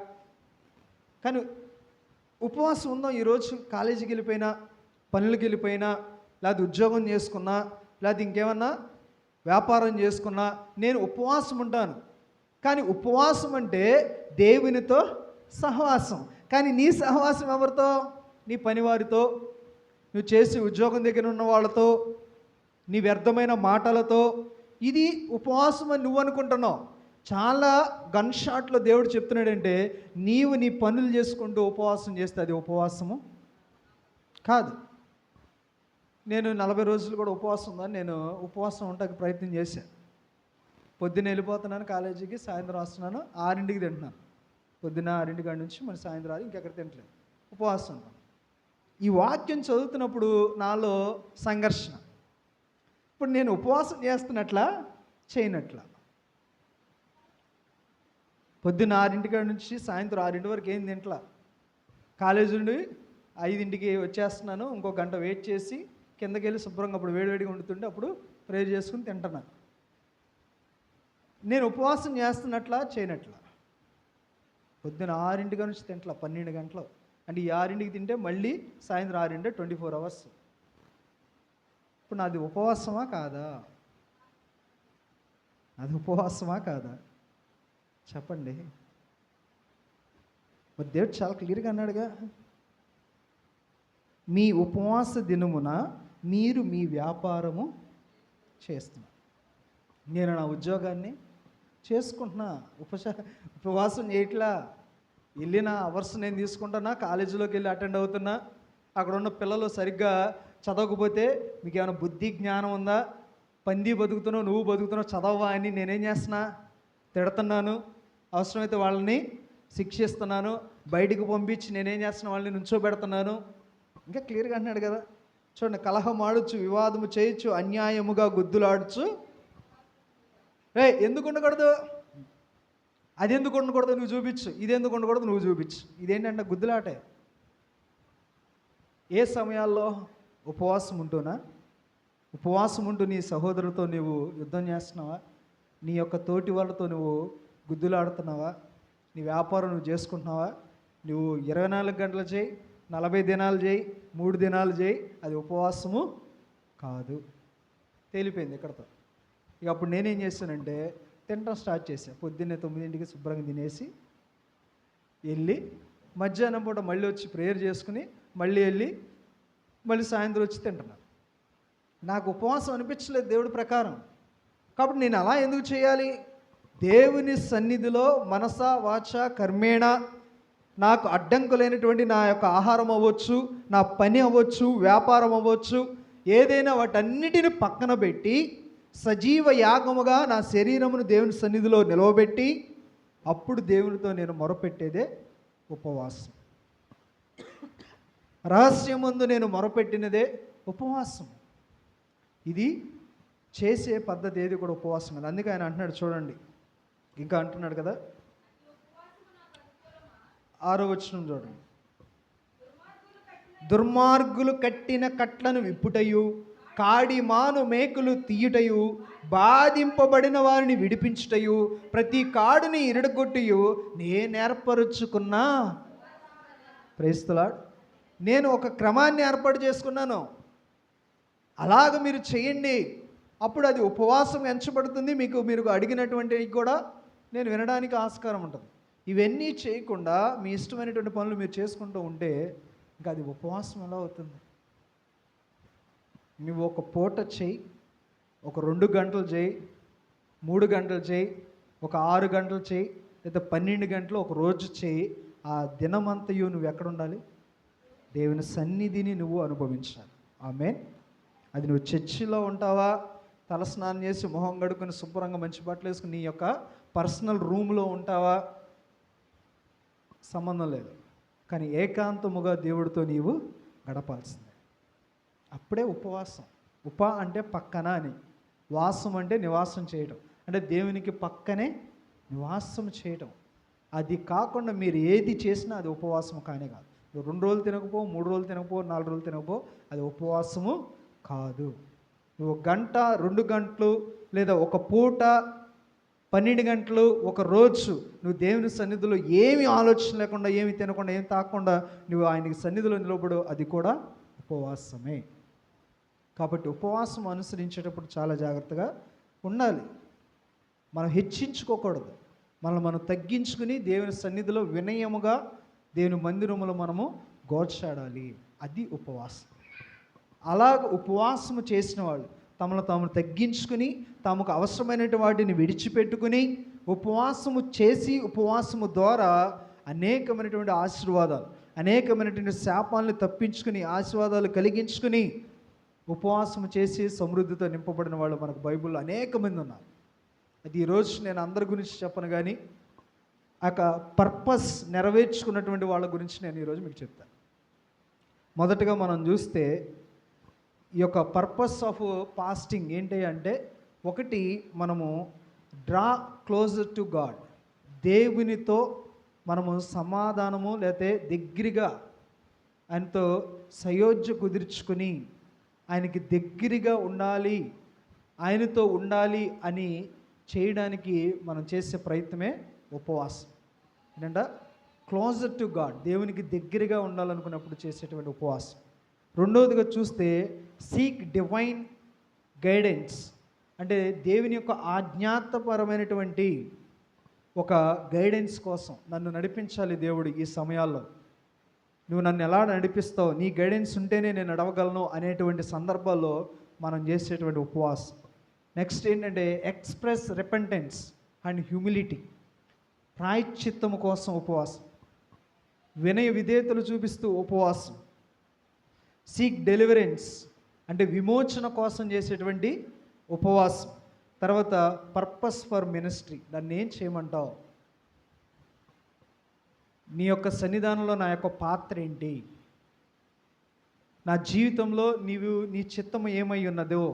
కానీ ఉపవాసం ఉందాం, ఈరోజు కాలేజీకి వెళ్ళిపోయినా, పనులకి వెళ్ళిపోయినా, లేదా ఉద్యోగం చేసుకున్నా, లేదా ఇంకేమన్నా వ్యాపారం చేసుకున్నా నేను ఉపవాసం ఉంటాను. కానీ ఉపవాసం అంటే దేవునితో సహవాసం. కానీ నీ సహవాసం ఎవరితో? నీ పనివారితో, నువ్వు చేసి ఉద్యోగం దగ్గర ఉన్న వాళ్ళతో, నీ వ్యర్థమైన మాటలతో. ఇది ఉపవాసం అని నువ్వు అనుకుంటున్నావు. చాలా గన్ షాట్లో దేవుడు చెప్తున్నాడంటే నీవు నీ పనులు చేసుకుంటూ ఉపవాసం చేస్తే అది ఉపవాసము కాదు. నేను 40 రోజులు కూడా ఉపవాసం ఉందని నేను ఉపవాసం ఉండడానికి ప్రయత్నం చేశాను. పొద్దున్న వెళ్ళిపోతున్నాను కాలేజీకి, సాయంత్రం వస్తున్నాను, 6ంటికి తింటున్నాను. పొద్దున్న 6 కాడి నుంచి మరి సాయంత్రం 6 ఇంకెక్కడ తింటలేదు, ఉపవాసం ఉంటాను. ఈ వాక్యం చదువుతున్నప్పుడు నాలో సంఘర్షణ. ఇప్పుడు నేను ఉపవాసం చేస్తున్నట్లా చేయనట్లా? పొద్దున్న 6 కాడి నుంచి సాయంత్రం 6 వరకు ఏం తింటలా, కాలేజీ నుండి 5ంటికి వచ్చేస్తున్నాను, ఇంకో గంట వెయిట్ చేసి కిందకి వెళ్ళి శుభ్రంగా అప్పుడు వేడివేడిగా వండుతుంటే అప్పుడు ప్రేయర్ చేసుకుని తింటున్నాను. నేను ఉపవాసం చేస్తున్నట్లా చేయనట్లా? పొద్దున్న 6 నుంచి తింటలా 12 గంటలు అంటే ఈ 6ంటికి తింటే మళ్ళీ సాయంత్రం 6 24 అవర్స్. ఇప్పుడు నాది ఉపవాసమా కాదా? అది ఉపవాసమా కాదా చెప్పండి. మరి దేవుడు చాలా క్లియర్గా అన్నాడుగా, మీ ఉపవాస దినమున మీరు మీ వ్యాపారము చేస్తున్నారు. నేను నా ఉద్యోగాన్ని చేసుకుంటున్నా, ఉపవాసం చేయట్లా. వెళ్ళిన అవర్స్ నేను తీసుకుంటున్నా, కాలేజీలోకి వెళ్ళి అటెండ్ అవుతున్నా. అక్కడ ఉన్న పిల్లలు సరిగ్గా చదవకపోతే మీకు ఏమైనా బుద్ధి జ్ఞానం ఉందా, పంది బతుకుతున్నావు నువ్వు బతుకుతున్నావు చదవవా అని నేనేం చేస్తున్నా, తిడుతున్నాను. అవసరమైతే వాళ్ళని శిక్షిస్తున్నాను, బయటికి పంపించి నేనేం చేస్తున్నా, వాళ్ళని నుంచోబెడుతున్నాను. ఇంకా క్లియర్గా అంటున్నాడు కదా. చూడండి, కలహం ఆడచ్చు, వివాదము చేయొచ్చు, అన్యాయముగా గుద్దులాడచ్చు. ఎందుకు ఉండకూడదు, అది ఎందుకు ఉండకూడదు నువ్వు చూపించు, ఇది ఎందుకు ఉండకూడదు నువ్వు చూపించు. ఇదేంటంటే గుద్దులాటే. ఏ సమయాల్లో ఉపవాసం ఉంటూనా, ఉపవాసం ఉంటూ నీ సహోదరుతో నువ్వు యుద్ధం చేస్తున్నావా, నీ యొక్క తోటి వాళ్ళతో నువ్వు గుద్దులాడుతున్నావా, నీ వ్యాపారం నువ్వు చేసుకుంటున్నావా? నువ్వు 24 గంటలు చేయి, 40 దినాలు చేయి, 3 దినాలు చేయి, అది ఉపవాసము కాదు. తేలిపోయింది ఇక్కడతో. ఇక అప్పుడు నేనేం చేశానంటే తినటం స్టార్ట్ చేశాను. పొద్దున్నే 9ంటికి శుభ్రంగా తినేసి వెళ్ళి మధ్యాహ్నం పూట మళ్ళీ వచ్చి ప్రేయర్ చేసుకుని మళ్ళీ వెళ్ళి మళ్ళీ సాయంత్రం వచ్చి తింటున్నాను. నాకు ఉపవాసం అనిపించలేదు దేవుడి ప్రకారం. కాబట్టి నేను అలా ఎందుకు చేయాలి? దేవుని సన్నిధిలో మనస వాచ కర్మేణ నాకు అడ్డంకులైనటువంటి నా యొక్క ఆహారం అవ్వచ్చు, నా పని అవ్వచ్చు, వ్యాపారం అవ్వచ్చు, ఏదైనా వాటన్నిటిని పక్కన పెట్టి సజీవ యాగముగా నా శరీరమును దేవుని సన్నిధిలో నిలవబెట్టి అప్పుడు దేవునితో నేను మొరపెట్టేదే ఉపవాసం. రహస్యమందు నేను మొరపెట్టినదే ఉపవాసం. ఇది చేసే పద్ధతి ఏది కూడా ఉపవాసం కదా. అందుకే ఆయన అంటున్నాడు చూడండి, ఇంకా అంటున్నాడు కదా, 6వ వచనం చూడండి. దుర్మార్గులు కట్టిన కట్లను విప్పుటయు, కాడి మాను మేకులు తీయుటయు, బాధింపబడిన వారిని విడిపించుటయు, ప్రతి కాడుని ఇరడగొట్టుయు నేనేర్పరుచుకున్నా. Praise the lord. నేను ఒక క్రమాన్ని ఏర్పాటు చేసుకున్నాను. అలాగ మీరు చేయండి, అప్పుడు అది ఉపవాసం ఎంచబడుతుంది. మీరు అడిగినటువంటివి కూడా నేను వినడానికి ఆస్కారం ఉంటుంది. ఇవన్నీ చేయకుండా మీ ఇష్టమైనటువంటి పనులు మీరు చేసుకుంటూ ఉంటే ఇంకా అది ఉపవాసం ఎలా అవుతుంది? నువ్వు ఒక పూట చేయి, ఒక 2 గంటలు చేయి, 3 గంటలు చేయి, ఒక 6 గంటలు చేయి, లేదా 12 గంటలు ఒక రోజు చేయి. ఆ దినమంతయు నువ్వు ఎక్కడ ఉండాలి? దేవుని సన్నిధిని నువ్వు అనుభవించాలి. ఆమేన్. అది నువ్వు చర్చిలో ఉంటావా, తలస్నానం చేసి మొహం కడుక్కొని శుభ్రంగా మంచి బట్టలు వేసుకుని నీ యొక్క పర్సనల్ రూమ్లో ఉంటావా, సంబంధం లేదు. కానీ ఏకాంతముగా దేవుడితో నీవు గడపాల్సిందే. అప్పుడే ఉపవాసం. అంటే పక్కన అని, వాసం అంటే నివాసం చేయటం, అంటే దేవునికి పక్కనే నివాసం చేయటం. అది కాకుండా మీరు ఏది చేసినా అది ఉపవాసం కానే కాదు. నువ్వు 2 రోజులు తినకపో, 3 రోజులు తినకపో, 4 రోజులు తినకపో, అది ఉపవాసము కాదు. నువ్వు 1 గంట, 2 గంటలు, లేదా ఒక పూట, 12 గంటలు, ఒక రోజు నువ్వు దేవుని సన్నిధిలో ఏమి ఆలోచన లేకుండా, ఏమి తినకుండా, ఏమి తాకుండా నువ్వు ఆయనకి సన్నిధిలో నిలబడు, అది కూడా ఉపవాసమే. కాబట్టి ఉపవాసం అనుసరించేటప్పుడు చాలా జాగ్రత్తగా ఉండాలి. మనం హెచ్చించుకోకూడదు. మనం తగ్గించుకుని దేవుని సన్నిధిలో వినయముగా దేవుని మందిరములో మనము గోచాడాలి. అది ఉపవాసం. అలాగ ఉపవాసము చేసిన వాళ్ళు తమను తాము తగ్గించుకుని తమకు అవసరమైనటువంటి వాటిని విడిచిపెట్టుకుని ఉపవాసము చేసి ఉపవాసము ద్వారా అనేకమైనటువంటి ఆశీర్వాదాలు, అనేకమైనటువంటి శాపాలను తప్పించుకుని ఆశీర్వాదాలు కలిగించుకుని ఉపవాసము చేసి సమృద్ధితో నింపబడిన వాళ్ళు మనకు బైబిల్లో అనేక మంది ఉన్నారు. అది ఈరోజు నేను అందరి గురించి చెప్పను, కానీ ఆ పర్పస్ నెరవేర్చుకున్నటువంటి వాళ్ళ గురించి నేను ఈరోజు మీకు చెప్తాను. మొదటగా మనం చూస్తే ఈ యొక్క పర్పస్ ఆఫ్ ఫాస్టింగ్ ఏంటి అంటే, ఒకటి మనము డ్రా క్లోజర్ టు గాడ్, దేవునితో మనము సమాధానము లేకపోతే దగ్గరగా ఆయనతో సయోధ్య కుదుర్చుకుని ఆయనకి దగ్గరగా ఉండాలి, ఆయనతో ఉండాలి అని చేయడానికి మనం చేసే ప్రయత్నమే ఉపవాసం. ఏంటంటే క్లోజర్ టు గాడ్, దేవునికి దగ్గరగా ఉండాలనుకున్నప్పుడు చేసేటువంటి ఉపవాసం. రెండవదిగా చూస్తే సీక్ డివైన్ గైడెన్స్, అంటే దేవుని యొక్క ఆజ్ఞాతపరమైనటువంటి ఒక గైడెన్స్ కోసం నన్ను నడిపించాలి దేవుడు ఈ సమయాల్లో, నువ్వు నన్ను ఎలా నడిపిస్తావు, నీ గైడెన్స్ ఉంటేనే నేను నడవగలను అనేటువంటి సందర్భాల్లో మనం చేసేటువంటి ఉపవాసం. నెక్స్ట్ ఏంటంటే ఎక్స్ప్రెస్ రిపెంటెన్స్ అండ్ హ్యూమిలిటీ, ప్రాయశ్చిత్తము కోసం ఉపవాసం, వినయ విధేయతలు చూపిస్తూ ఉపవాసం. సీక్ డెలివరెన్స్ అంటే విమోచన కోసం చేసేటువంటి ఉపవాసం. తర్వాత పర్పస్ ఫర్ మినిస్ట్రీ, దాన్ని ఏం చేయమంటావు, నీ యొక్క సన్నిధానంలో నా యొక్క పాత్ర ఏంటి, నా జీవితంలో నీ చిత్తము ఏమై ఉన్నదో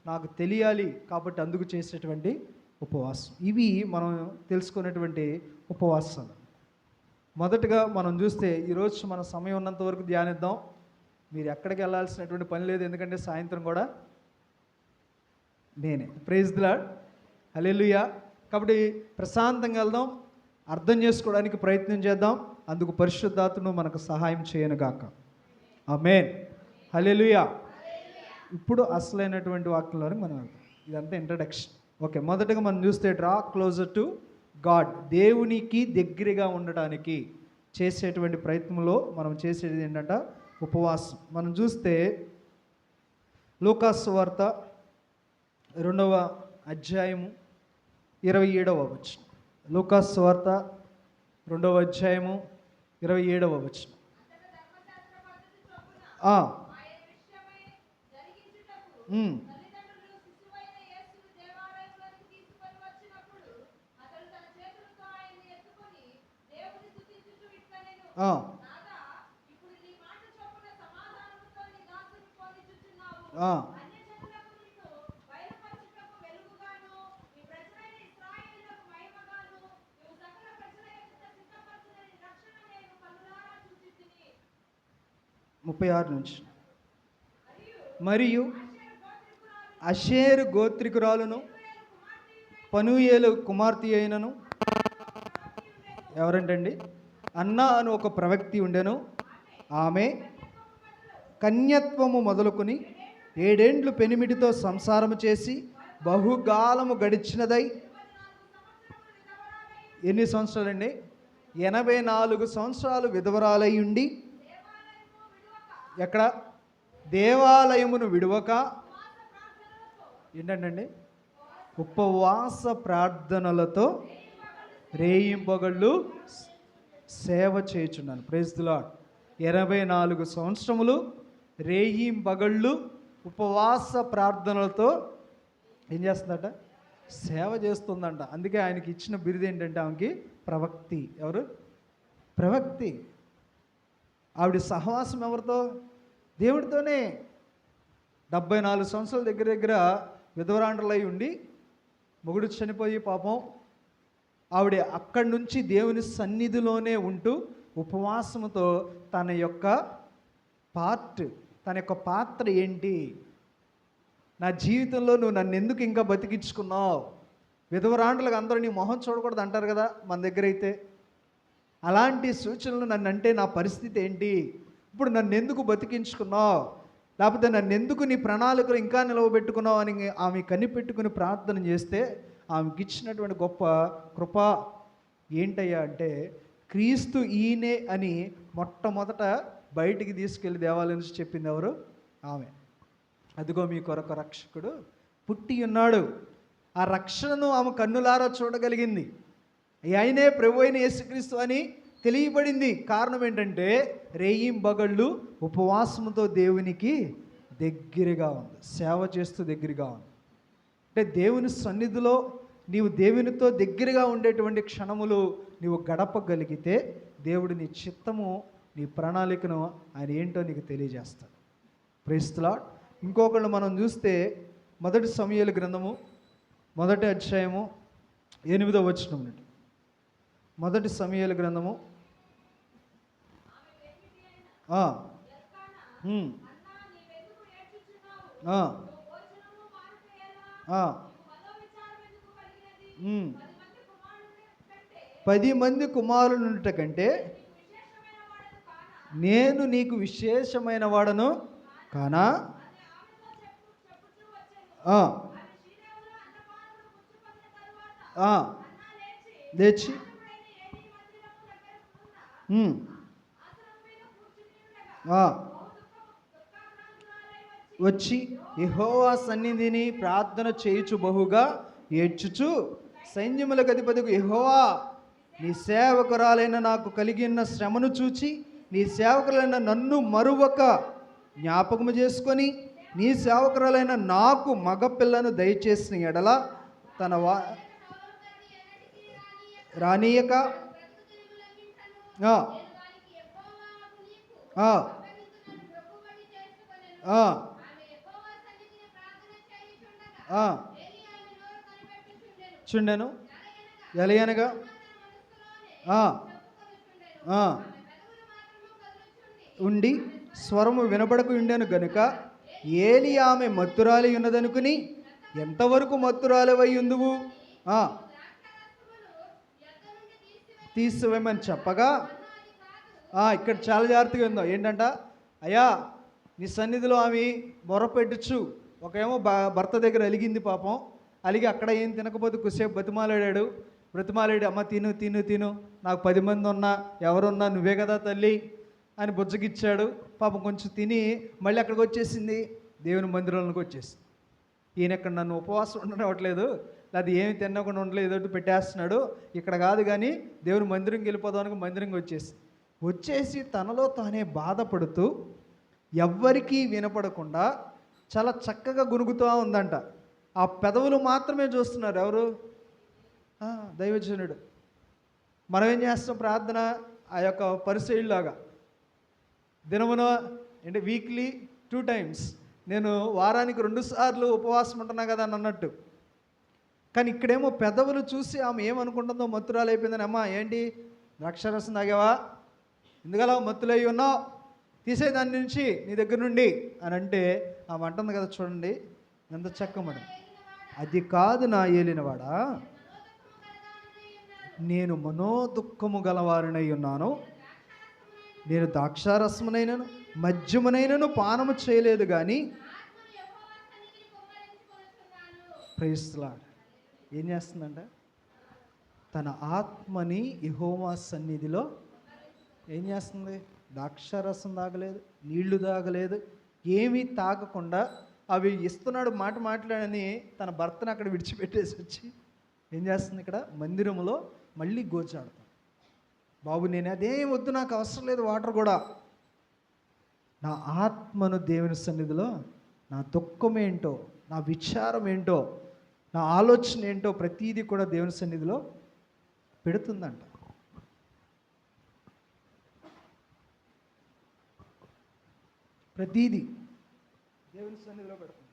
నాకు తెలియాలి, కాబట్టి అందుకు చేసేటువంటి ఉపవాసం. ఇవి మనం తెలుసుకునేటువంటి ఉపవాసాలు. మొదటగా మనం చూస్తే ఈరోజు మన సమయం ఉన్నంత వరకు ధ్యానిద్దాం. మీరు ఎక్కడికి వెళ్ళాల్సినటువంటి పని లేదు, ఎందుకంటే సాయంత్రం కూడా నేనే. ప్రైజ్ ది లార్డ్, హల్లెలూయా. కాబట్టి ప్రశాంతంగా వెళ్దాం. అర్థం చేసుకోవడానికి ప్రయత్నం చేద్దాం. అందుకు పరిశుద్ధాత్మను మనకు సహాయం చేయనుగాక. ఆమేన్. హల్లెలూయా. ఇప్పుడు అసలైనటువంటి వాక్యంలోకి మనం వెళ్తాం. ఇదంతా ఇంట్రడక్షన్. ఓకే, మొదటగా మనం చూస్తే డ్రా క్లోజర్ టు గాడ్, దేవునికి దగ్గరగా ఉండడానికి చేసేటువంటి ప్రయత్నంలో మనం చేసేది ఏంటంటే ఉపవాసం. మనం చూస్తే లూకాసు వార్త 2వ అధ్యాయము 27వ వచనం. లూకాసు వార్త 2వ అధ్యాయము 27వ వచనం. ముప్పై 36 నుంచి. మరియు అషేరు గోత్రికురాలును పనూయేలు కుమార్తె అయినను, ఎవరంటండి, అన్నా అని ఒక ప్రవక్తి ఉండెను. ఆమె కన్యత్వము మొదలుకొని 7 ఏండ్లు పెనిమిటితో సంసారము చేసి బహుకాలము గడిచినదై. ఎన్ని సంవత్సరాలండి? 84 సంవత్సరాలు విధవరాలై ఉండి, ఎక్కడ? దేవాలయమును విడువక ఏంటండి, ఉపవాస ప్రార్థనలతో రేయింపగళ్ళు సేవ చేయుచున్నాను. Praise the lord. 84 సంవత్సరములు రేయింపగళ్ళు ఉపవాస ప్రార్థనలతో ఏం చేస్తుందట? సేవ చేస్తుందంట. అందుకే ఆయనకి ఇచ్చిన బిరుదు ఏంటంటే ఆమెకి ప్రవక్తి. ఎవరు? ప్రవక్తి. ఆవిడ సహవాసం ఎవరితో? దేవుడితోనే. 74 సంవత్సరాల దగ్గర విధవరాండ్రలై ఉండి మొగుడు చనిపోయి పాపం ఆవిడ అక్కడి నుంచి దేవుని సన్నిధిలోనే ఉంటూ ఉపవాసముతో తన యొక్క పాత్ర ఏంటి, నా జీవితంలో నువ్వు నన్ను ఎందుకు ఇంకా బతికించుకున్నావు? విధవరాండ్రులకు అందరూ నీ మొహం చూడకూడదు అంటారు కదా మన దగ్గర అయితే. అలాంటి సూచనలు నన్ను అంటే నా పరిస్థితి ఏంటి, ఇప్పుడు నన్ను ఎందుకు బతికించుకున్నావు, లేకపోతే నన్ను ఎందుకు నీ ప్రణాళికలు ఇంకా నిలవబెట్టుకున్నావు అని ఆమె కనిపెట్టుకుని ప్రార్థన చేస్తే ఆమెకి ఇచ్చినటువంటి గొప్ప కృప ఏంటయ్యా అంటే, క్రీస్తు ఈయనే అని మొట్టమొదట బయటికి తీసుకెళ్ళి దేవాలయం నుంచి చెప్పింది ఎవరు? ఆమె. అదిగో మీ కొరకు రక్షకుడు పుట్టి ఉన్నాడు. ఆ రక్షణను ఆమె కన్నులారా చూడగలిగింది. ఆయనే ప్రభు అయిన యేసుక్రీస్తు అని తెలియబడింది. కారణం ఏంటంటే రేయింబగళ్ళు ఉపవాసంతో దేవునికి దగ్గరగా ఉంది, సేవ చేస్తూ దగ్గరగా ఉంది. అంటే దేవుని సన్నిధిలో నీవు దేవునితో దగ్గరగా ఉండేటువంటి క్షణములు నీవు గడపగలిగితే దేవుడు నీ చిత్తము, నీ ప్రణాళికను ఆయన ఏంటో నీకు తెలియజేస్తాడు. Praise the lord. ఇంకొకళ్ళు మనం చూస్తే 1 సమూయేలు గ్రంథము 1వ అధ్యాయము 8వ వచనం నుండి. 1 సమూయేలు గ్రంథము పది మంది కుమారులుండుట కంటే నేను నీకు విశేషమైన వాడను కానా. లేచి వచ్చి యెహోవా సన్నిధిని ప్రార్థన చేయుచు బహుగా ఏడ్చుచు సైన్యములకు అధిపతికి, యెహోవా నీ సేవకురాలైన నాకు కలిగిన శ్రమను చూచి నీ సేవకులైన నన్ను మరువక జ్ఞాపకము చేసుకొని నీ సేవకురాలైన నాకు మగపిల్లను దయచేసిన ఎడల తన రానీయక చుండెను. ఎలయనగా ఉండి స్వరము వినబడకు ఉండెను గనుక ఏలి ఆమె మత్తురాలి ఉన్నదనుకుని, ఎంతవరకు మత్తురాలివై ఉందువు? తీసివేయమని చెప్పగా ఇక్కడ చాలా జాగ్రత్తగా ఉందో ఏంటంట, అయ్యా నీ సన్నిధిలో ఆమె మొరపెట్టుచు ఒకేమో భర్త దగ్గర అలిగింది పాపం, అలిగి అక్కడ ఏం తినకపోతే కొద్దిసేపు బ్రతిమాలాడు, అమ్మ తిను తిను తిను, నాకు 10 మంది ఉన్నా ఎవరున్నా నువ్వే కదా తల్లి అని బుజ్జగిచ్చాడు. పాపం కొంచెం తిని మళ్ళీ అక్కడికి వచ్చేసింది, దేవుని మందిరంలోకి వచ్చేసింది. ఈయన ఇక్కడ నన్ను ఉపవాసం ఉండనివ్వట్లేదు, అది ఏమి తినకుండా ఉండలేదు, ఏదో పెట్టేస్తున్నాడు, ఇక్కడ కాదు కానీ దేవుని మందిరంకి వెళ్ళిపోదానికి మందిరంకి వచ్చేసి తనలో తానే బాధపడుతూ ఎవ్వరికీ వినపడకుండా చాలా చక్కగా గునుగుతూ ఉందంట. ఆ పెదవులు మాత్రమే చూస్తున్నారు ఎవరు? దైవజనుడు. మనం ఏం చేస్తాం? ప్రార్థన ఆ యొక్క పరిశైలిలాగా దినమున అంటే వీక్లీ 2 times, నేను వారానికి 2 సార్లు ఉపవాసం ఉంటున్నా కదా అని అన్నట్టు. కానీ ఇక్కడేమో పెదవులు చూసి ఆమె ఏమనుకుంటుందో, మత్తురాలు అయిపోయిందని, అమ్మ ఏంటి ద్రాక్షారసం తాగావా, ఎందుకలా మత్తులై ఉన్నావు, తీసే దాని నుంచి నీ దగ్గర నుండి అని అంటే ఆమె అంటుంది కదా, చూడండి ఎంత చక్కమని, అది కాదు నా ఏలినవాడా, నేను మనోదుఃఖము గలవారినై ఉన్నాను, నేను ద్రాక్షారసమునైనను మద్యమునైనను పానము చేయలేదు కానీ. Praise the Lord. ఏం చేస్తుందంట? తన ఆత్మని యెహోవా సన్నిధిలో ఏం చేస్తుంది? ద్రాక్షారసం తాగలేదు, నీళ్లు తాగలేదు, ఏమీ తాగకుండా అవి ఇస్తున్నాడు మాట మాట్లాడని తన భర్తను అక్కడ విడిచిపెట్టేసి వచ్చి ఏం చేస్తుంది? ఇక్కడ మందిరంలో మళ్ళీ గోచాడుతాం. బాబు నేను అదేం వద్దు, నాకు అవసరం లేదు వాటర్ కూడా, నా ఆత్మను దేవుని సన్నిధిలో, నా దుఃఖం ఏంటో, నా విచారం ఏంటో, నా ఆలోచన ఏంటో ప్రతీది కూడా దేవుని సన్నిధిలో పెడుతుందంట. ప్రతీది దేవుని సన్నిధిలో పెడుతుంది.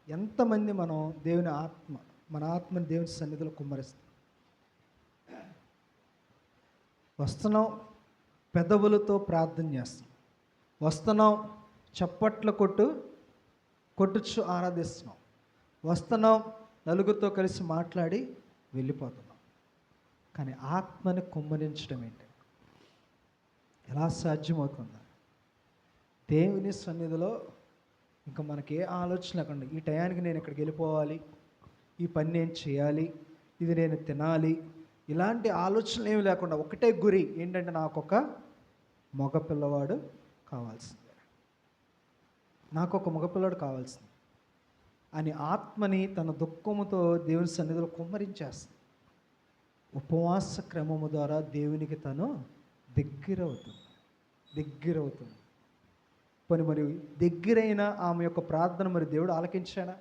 ఎంతమంది మనం మన ఆత్మని దేవుని సన్నిధిలో కుమ్మరిస్తాం? వస్తున్నాం, పెదవులతో ప్రార్థన చేస్తాం, వస్తున్నాం, చప్పట్లు కొట్టుచు ఆరాధిస్తున్నాం, వస్తున్నాం, నలుగురితో కలిసి మాట్లాడి వెళ్ళిపోతున్నాం. కానీ ఆత్మని కుమ్మరించడం ఏంటి? ఎలా సాధ్యమవుతుంది? దేవుని సన్నిధిలో ఇంకా మనకి ఏ ఆలోచన లేకుండా, ఈ టయానికి నేను ఇక్కడికి వెళ్ళిపోవాలి, ఈ పని నేను చేయాలి, ఇది నేను తినాలి, ఇలాంటి ఆలోచనలు ఏమి లేకుండా ఒకటే గురి ఏంటంటే, నాకు ఒక మగపిల్లవాడు కావాల్సిందే, నాకు ఒక మగపిల్లవాడు కావాల్సింది అని ఆత్మని తన దుఃఖముతో దేవుని సన్నిధిలో కుమ్మరించేస్తుంది. ఉపవాస క్రమము ద్వారా దేవునికి తను దగ్గరవుతుంది. మరి దగ్గరైన ఆమె యొక్క ప్రార్థన మరి దేవుడు ఆలకించాడా?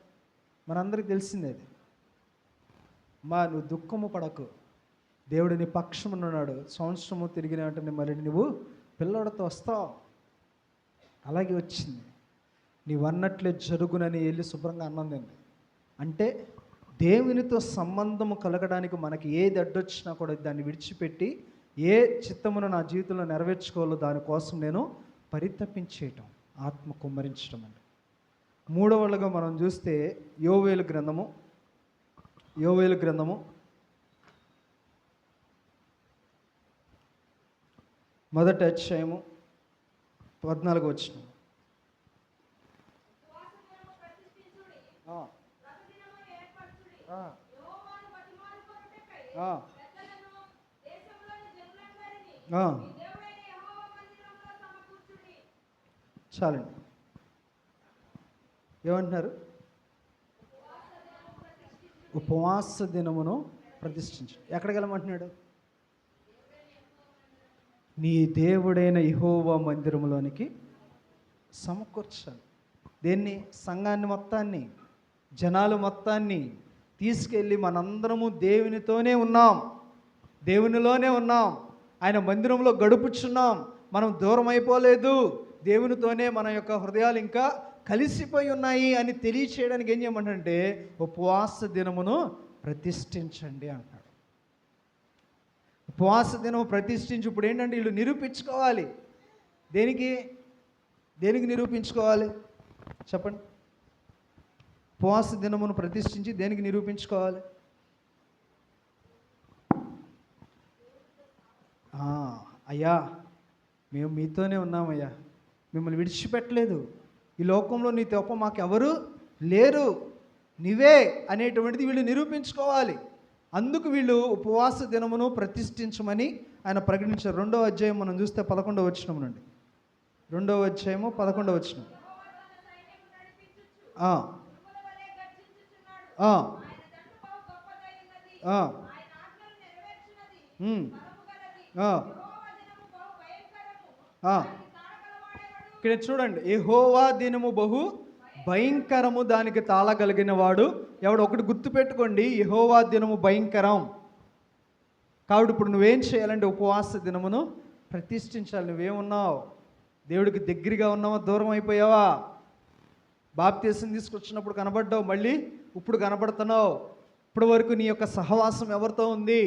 మనందరికీ తెలిసిందే అది. నువ్వు దుఃఖము పడకు, దేవుడు నీ పక్షమున్నాడు, సంవత్సరము తిరిగిన వెంటనే మరి నువ్వు పిల్లడితో వస్తావు. అలాగే వచ్చింది. నీవన్నట్లే జరుగునని వెళ్ళి శుభ్రంగా అన్నది. అంటే దేవునితో సంబంధము కలగడానికి మనకి ఏది అడ్డొచ్చినా కూడా దాన్ని విడిచిపెట్టి ఏ చిత్తమును నా జీవితంలో నెరవేర్చుకోవాలో దానికోసం నేను పరితపించేయటం, ఆత్మ కుమ్మరించడం అండి. మూడవలుగా మనం చూస్తే యోవేలు గ్రంథము 1వ అధ్యాయము 14వ వచనం. చాలండి. ఏమంటున్నారు? ఉపవాస దినమును ప్రతిష్ఠించు. ఎక్కడికి వెళ్ళమంటున్నాడు? నీ దేవుడైన యెహోవా మందిరములోనికి సమకూర్చాలి. దేన్ని? సంఘాన్ని మొత్తాన్ని, జనాలు మొత్తాన్ని తీసుకెళ్ళి మనందరము దేవునితోనే ఉన్నాం, దేవునిలోనే ఉన్నాం, ఆయన మందిరంలో గడుపుచున్నాం, మనం దూరం అయిపోలేదు, దేవునితోనే మన యొక్క హృదయాలు ఇంకా కలిసిపోయి ఉన్నాయి అని తెలియచేయడానికి ఏం చేయమంటే ఉపవాస దినమును ప్రతిష్ఠించండి అంటాడు. ఉపవాస దినం ప్రతిష్ఠించి ఇప్పుడు ఏంటంటే వీళ్ళు నిరూపించుకోవాలి. దేనికి నిరూపించుకోవాలి చెప్పండి? ఉపవాస దినమును ప్రతిష్ఠించి దేనికి నిరూపించుకోవాలి? "ఆ, అయ్యా మేము మీతోనే ఉన్నామయ్యా, మిమ్మల్ని విడిచిపెట్టలేదు, ఈ లోకంలో నీ తప్ప మాకెవరు లేరు, నీవే" అనేటువంటిది వీళ్ళు నిరూపించుకోవాలి. అందుకు వీళ్ళు ఉపవాస దినమును ప్రతిష్ఠించమని ఆయన ప్రకటించారు. 2వ అధ్యాయం మనం చూస్తే 11వ వచనం నుండి, 2వ అధ్యాయము 11వ వచనం. ఆ, ఆ, ఆ, ఆ, ఆ. ఇక్కడ చూడండి, యెహోవా దినము బహు భయంకరము, దానికి తాళగలిగిన వాడు ఎవడు. ఒకటి గుర్తుపెట్టుకోండి, యెహోవా దినము భయంకరం. కాబట్టి ఇప్పుడు నువ్వేం చేయాలంటే ఉపవాస దినమును ప్రతిష్ఠించాలి. నువ్వేమున్నావు? దేవుడికి దగ్గరగా ఉన్నావా, దూరం అయిపోయావా? బాప్తీసం తీసుకొచ్చినప్పుడు కనబడ్డావు, మళ్ళీ ఇప్పుడు కనబడుతున్నావు. ఇప్పటి వరకు నీ యొక్క సహవాసం ఎవరితో ఉంది?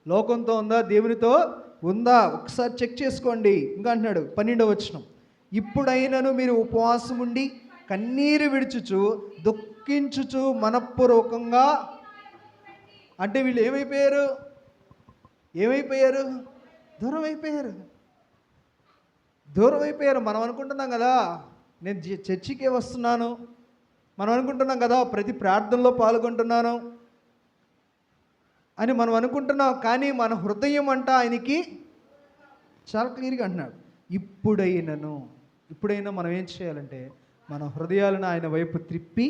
లోకంతో ఉందా, దేవునితో ఉందా? ఒకసారి చెక్ చేసుకోండి. ఇంకా అంటున్నాడు 12వ వచనం, ఇప్పుడైనను మీరు ఉపవాసం ఉండి కన్నీరు విడుచుచు దుఃఖించుచు మనఃపూర్వకంగా. అంటే వీళ్ళు ఏమైపోయారు? దూరం అయిపోయారు. మనం అనుకుంటున్నాం కదా, నేను చర్చికే వస్తున్నాను, మనం అనుకుంటున్నాం కదా ప్రతి ప్రార్థనలో పాల్గొంటున్నాను అని మనం అనుకుంటున్నాం. కానీ మన హృదయం అంట ఆయనకి చాలా క్లియర్గా అంటున్నాడు, ఇప్పుడైనా మనం ఏం చేయాలంటే మన హృదయాలను ఆయన వైపు త్రిప్పి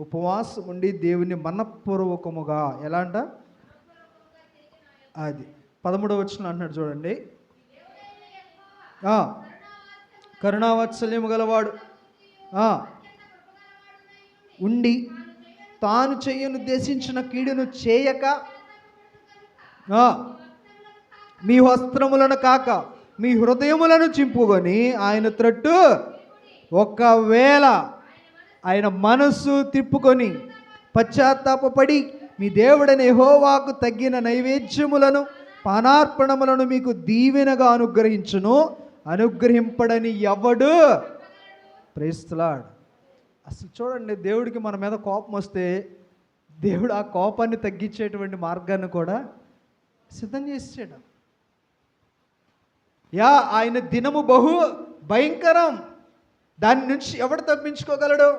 ఉపవాసం ఉండి దేవుని మనఃపూర్వకముగా. ఎలా అంట? అది 13వ వచనం అంటున్నాడు చూడండి, కరుణావాత్సల్యము గలవాడు ఉండి తాను చేయనుద్దేశించిన కీడును చేయక, మీ వస్త్రములను కాక మీ హృదయములను చింపుకొని ఆయన త్రట్టు ఒకవేళ ఆయన మనస్సు తిప్పుకొని పశ్చాత్తాపపడి మీ దేవుడైన యెహోవాకు తగ్గిన నైవేద్యములను పానార్పణములను మీకు దీవెనగా అనుగ్రహించును. అనుగ్రహింపడని ఎవడు? Praise the Lord. అసలు చూడండి, దేవుడికి మన మీద కోపం వస్తే దేవుడు ఆ కోపాన్ని తగ్గించేటువంటి మార్గాన్ని కూడా సిద్ధం చేసాడు. ఆయన దినము బహు భయంకరం. దాని నుంచి ఎవడు తప్పించుకోగలడు?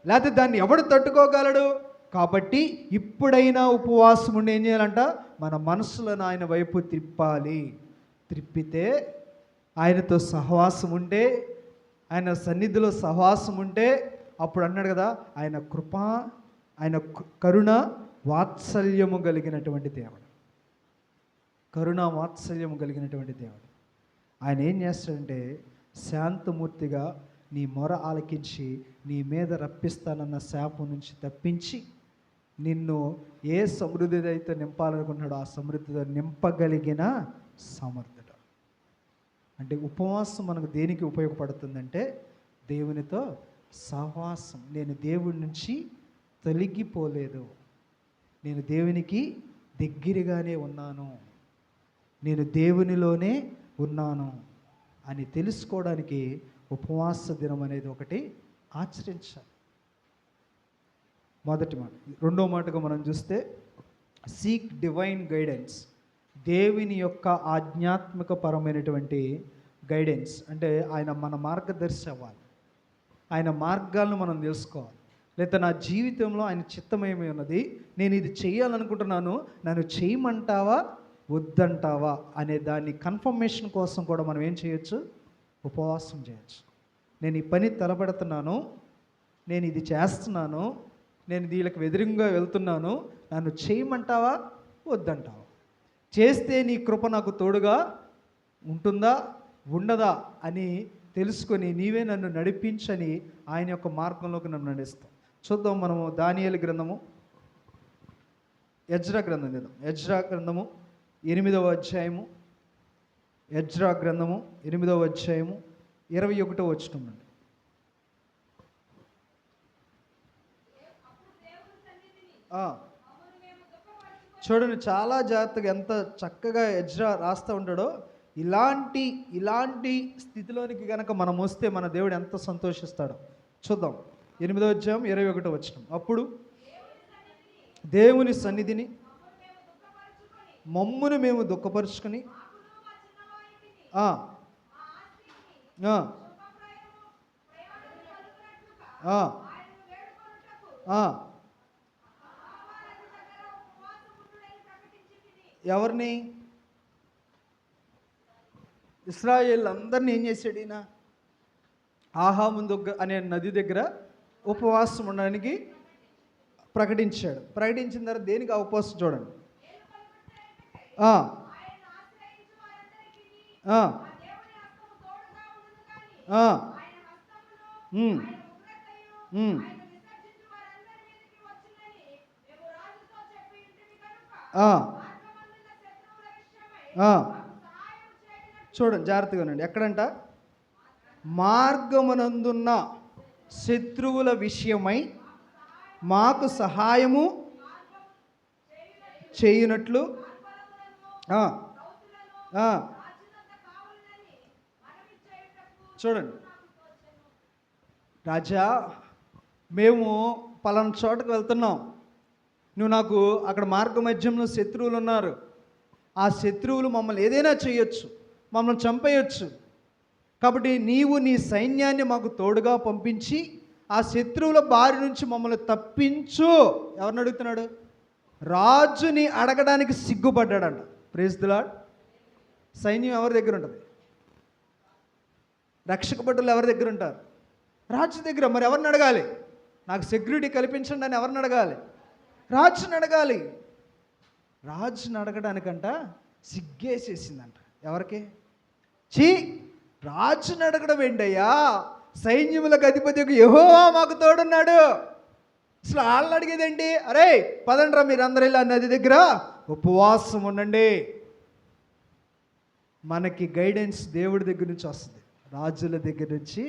లేకపోతే దాన్ని ఎవడు తట్టుకోగలడు? కాబట్టి ఇప్పుడైనా ఉపవాసం ఉండి ఏం చేయాలంట? మన మనసులను ఆయన వైపు త్రిప్పితే, ఆయనతో సహవాసం ఉంటే, ఆయన సన్నిధిలో సహవాసం ఉంటే, అప్పుడు అన్నాడు కదా, ఆయన కృప, ఆయన కరుణ వాత్సల్యము కలిగినటువంటి దేవుడు. కరుణ వాత్సల్యము కలిగినటువంటి దేవుడు. ఆయన ఏం చేస్తాడంటే శాంతమూర్తిగా నీ మొర ఆలకించి నీ మీద రప్పిస్తానన్న శాపం నుంచి తప్పించి నిన్ను ఏ సమృద్ధి అయితే నింపాలనుకుంటున్నాడో ఆ సమృద్ధితో నింపగలిగిన సమర్థుడు. అంటే ఉపవాసం మనకు దేనికి ఉపయోగపడుతుందంటే దేవునితో సహవాసం. నేను దేవుడి నుంచి తొలగిపోలేదు, నేను దేవునికి దగ్గరగానే ఉన్నాను, నేను దేవునిలోనే ఉన్నాను అని తెలుసుకోవడానికి ఉపవాస దినం అనేది ఒకటి ఆచరించాలి. మొదటి మాట. రెండో మాటగా మనం చూస్తే సీక్ డివైన్ గైడెన్స్. దేవుని యొక్క ఆధ్యాత్మిక పరమైనటువంటి గైడెన్స్. అంటే ఆయన మన మార్గదర్శి అవ్వాలి, ఆయన మార్గాలను మనం తెలుసుకోవాలి. లేదా నా జీవితంలో ఆయన చిత్తం ఏమి ఉన్నది, నేను ఇది చేయాలనుకుంటున్నాను, నన్ను చేయమంటావా వద్దంటావా అనే దాన్ని కన్ఫర్మేషన్ కోసం కూడా మనం ఏం చేయొచ్చు? ఉపవాసం చేయొచ్చు. నేను ఈ పని తలపెడుతున్నాను, నేను ఇది చేస్తున్నాను, నేను వీళ్ళకి వ్యతిరేకంగా వెళ్తున్నాను, నన్ను చేయమంటావా వద్దంటావా? చేస్తే నీ కృప నాకు తోడుగా ఉంటుందా ఉండదా అని తెలుసుకొని నీవే నన్ను నడిపించని ఆయన యొక్క మార్గంలోకి నన్ను నడిస్తాం. చూద్దాం మనము దానియేలు గ్రంథము, ఎజ్రా గ్రంథం చేద్దాం. ఎజ్రా గ్రంథము 8వ అధ్యాయము, ఎజ్రా గ్రంథము 8వ అధ్యాయము 21వ వచనం నుండి. చూడండి, చాలా జాగ్రత్తగా ఎంత చక్కగా ఎజ్రా రాస్తూ ఉంటాడో. ఇలాంటి స్థితిలోనికి కనుక మనం వస్తే మన దేవుడు ఎంత సంతోషిస్తాడో చూద్దాం. 8వ అధ్యాయం 21వ వచనం. అప్పుడు దేవుని సన్నిధిని మమ్మును మేము దుఃఖపరుచుకొని ఆ, ఆ, ఆ, ఆ. ఎవరిని? ఇశ్రాయేల్ అందరినీ ఏం చేశాడు ఈయన? ఆహాము అనే నది దగ్గర ఉపవాసం ఉండడానికి ప్రకటించాడు. ప్రకటించిన తర్వాత దేనికి ఆ ఉపవాసం చూడండి. ఆ, ఆ, ఆ, ఉమ్, ఉమ్, ఆ, ఆ. చూడండి జాగ్రత్తగా ఉండండి. ఎక్కడంట? మార్గమునందున్న శత్రువుల విషయమై మాకు సహాయము చేయునట్లు. ఆ, ఆ. చూడండి రాజా, మేము పలానా చోటకు వెళ్తున్నాం, నువ్వు నాకు అక్కడ మార్గ మధ్యంలో శత్రువులు ఉన్నారు, ఆ శత్రువులు మమ్మల్ని ఏదైనా చేయొచ్చు, మమ్మల్ని చంపేయచ్చు, కాబట్టి నీవు నీ సైన్యాన్ని మాకు తోడుగా పంపించి ఆ శత్రువుల బారి నుంచి మమ్మల్ని తప్పించు. ఎవరిని అడుగుతున్నాడు? రాజుని అడగడానికి సిగ్గుపడ్డాడంట. Praise the lord. సైన్యం ఎవరి దగ్గర ఉంటుంది? రక్షక భటులు ఎవరి దగ్గర ఉంటారు? రాజు దగ్గర. మరి ఎవరిని అడగాలి? నాకు సెక్యూరిటీ కల్పించండి అని ఎవరిని అడగాలి? రాజుని అడగాలి. రాజుని అడగడానికంట సిగ్గేసేసిందంట. ఎవరికి? రాజుని అడగడం ఏంటయ్యా, సైన్యములకు అధిపతి యెహోవా మాకు తోడున్నాడు, అసలు వాళ్ళని అడిగేదేంటి? అరే పదండ్రా మీరందరూ ఇలా నది దగ్గర ఉపవాసం ఉండండి. మనకి గైడెన్స్ దేవుడి దగ్గర నుంచి వస్తుంది, రాజుల దగ్గర నుంచి.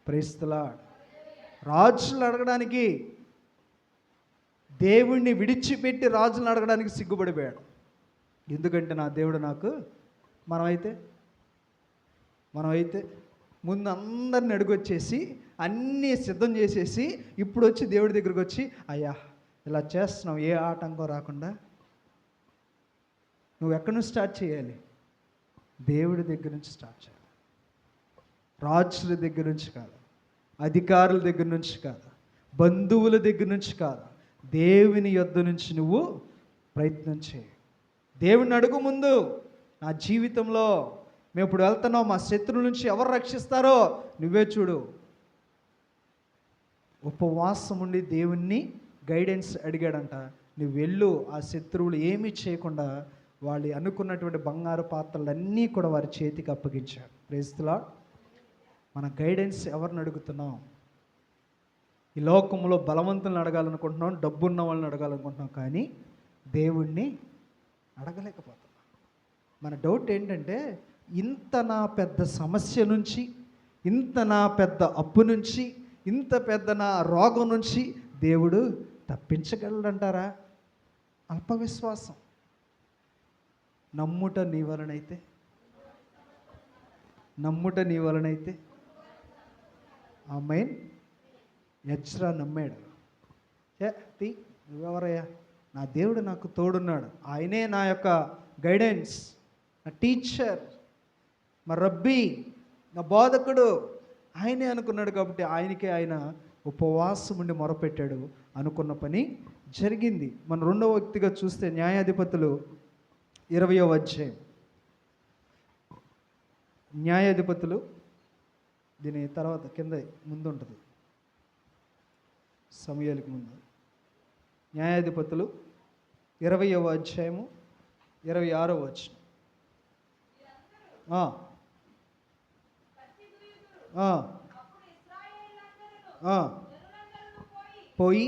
Praise the Lord. రాజులు అడగడానికి, దేవుణ్ణి విడిచిపెట్టి రాజులను అడగడానికి సిగ్గుపడిపోయాడు. ఎందుకంటే నా దేవుడు నాకు, మనమైతే ముందు అందరిని అడుగొచ్చేసి అన్నీ సిద్ధం చేసేసి ఇప్పుడు వచ్చి దేవుడి దగ్గరికి వచ్చి, అయ్యా ఇలా చేస్తున్నావు, ఏ ఆటంకం రాకుండా. నువ్వు ఎక్కడి నుంచి స్టార్ట్ చేయాలి? దేవుడి దగ్గర నుంచి స్టార్ట్ చేయాలి. రాజుల దగ్గర నుంచి కాదు, అధికారుల దగ్గర నుంచి కాదు, బంధువుల దగ్గర నుంచి కాదు, దేవుని యొద్ద నుంచి నువ్వు ప్రయత్నం చేయి. దేవుని అడుగు ముందు. నా జీవితంలో మేము ఇప్పుడు వెళ్తున్నాం, మా శత్రువుల నుంచి ఎవరు రక్షిస్తారో నువ్వే చూడు. ఉపవాసం ఉండి దేవుణ్ణి గైడెన్స్ అడిగాడంట. నువ్వు వెళ్ళు, ఆ శత్రువులు ఏమీ చేయకుండా వాళ్ళు అనుకున్నటువంటి బంగారు పాత్రలన్నీ కూడా వారి చేతికి అప్పగించాడు. Praise the Lord. మన గైడెన్స్ ఎవరిని అడుగుతున్నాం? ఈ లోకంలో బలవంతులను అడగాలనుకుంటున్నాం, డబ్బున్న వాళ్ళని అడగాలనుకుంటున్నాం, కానీ దేవుణ్ణి అడగలేకపోతున్నాం. మన డౌట్ ఏంటంటే, ఇంత నా పెద్ద సమస్య నుంచి, ఇంత నా పెద్ద అప్పు నుంచి, ఇంత పెద్ద నా రోగం నుంచి దేవుడు తప్పించగలడంటారా? అల్ప విశ్వాసం. నమ్ముట నీ వలనైతే ఆమేన్. ఎజ్రా నమ్మాడు. నువ్వెవరయ్యా? నా దేవుడు నాకు తోడున్నాడు, ఆయనే నా యొక్క గైడెన్స్, నా టీచర్, మా రబ్బీ, నా బోధకుడు, ఆయనే అనుకున్నాడు. కాబట్టి ఆయనకే ఆయన ఉపవాసం ఉండి మొరపెట్టాడు. అనుకున్న పని జరిగింది. మన రెండవ వ్యక్తిగా చూస్తే న్యాయాధిపతులు 20వ అధ్యాయం. న్యాయాధిపతులు, దీని తర్వాత కింద ముందు ఉంటుంది, సమయాలకు ముందు. న్యాయాధిపతులు 20వ అధ్యాయము 26వ వచనం. పోయి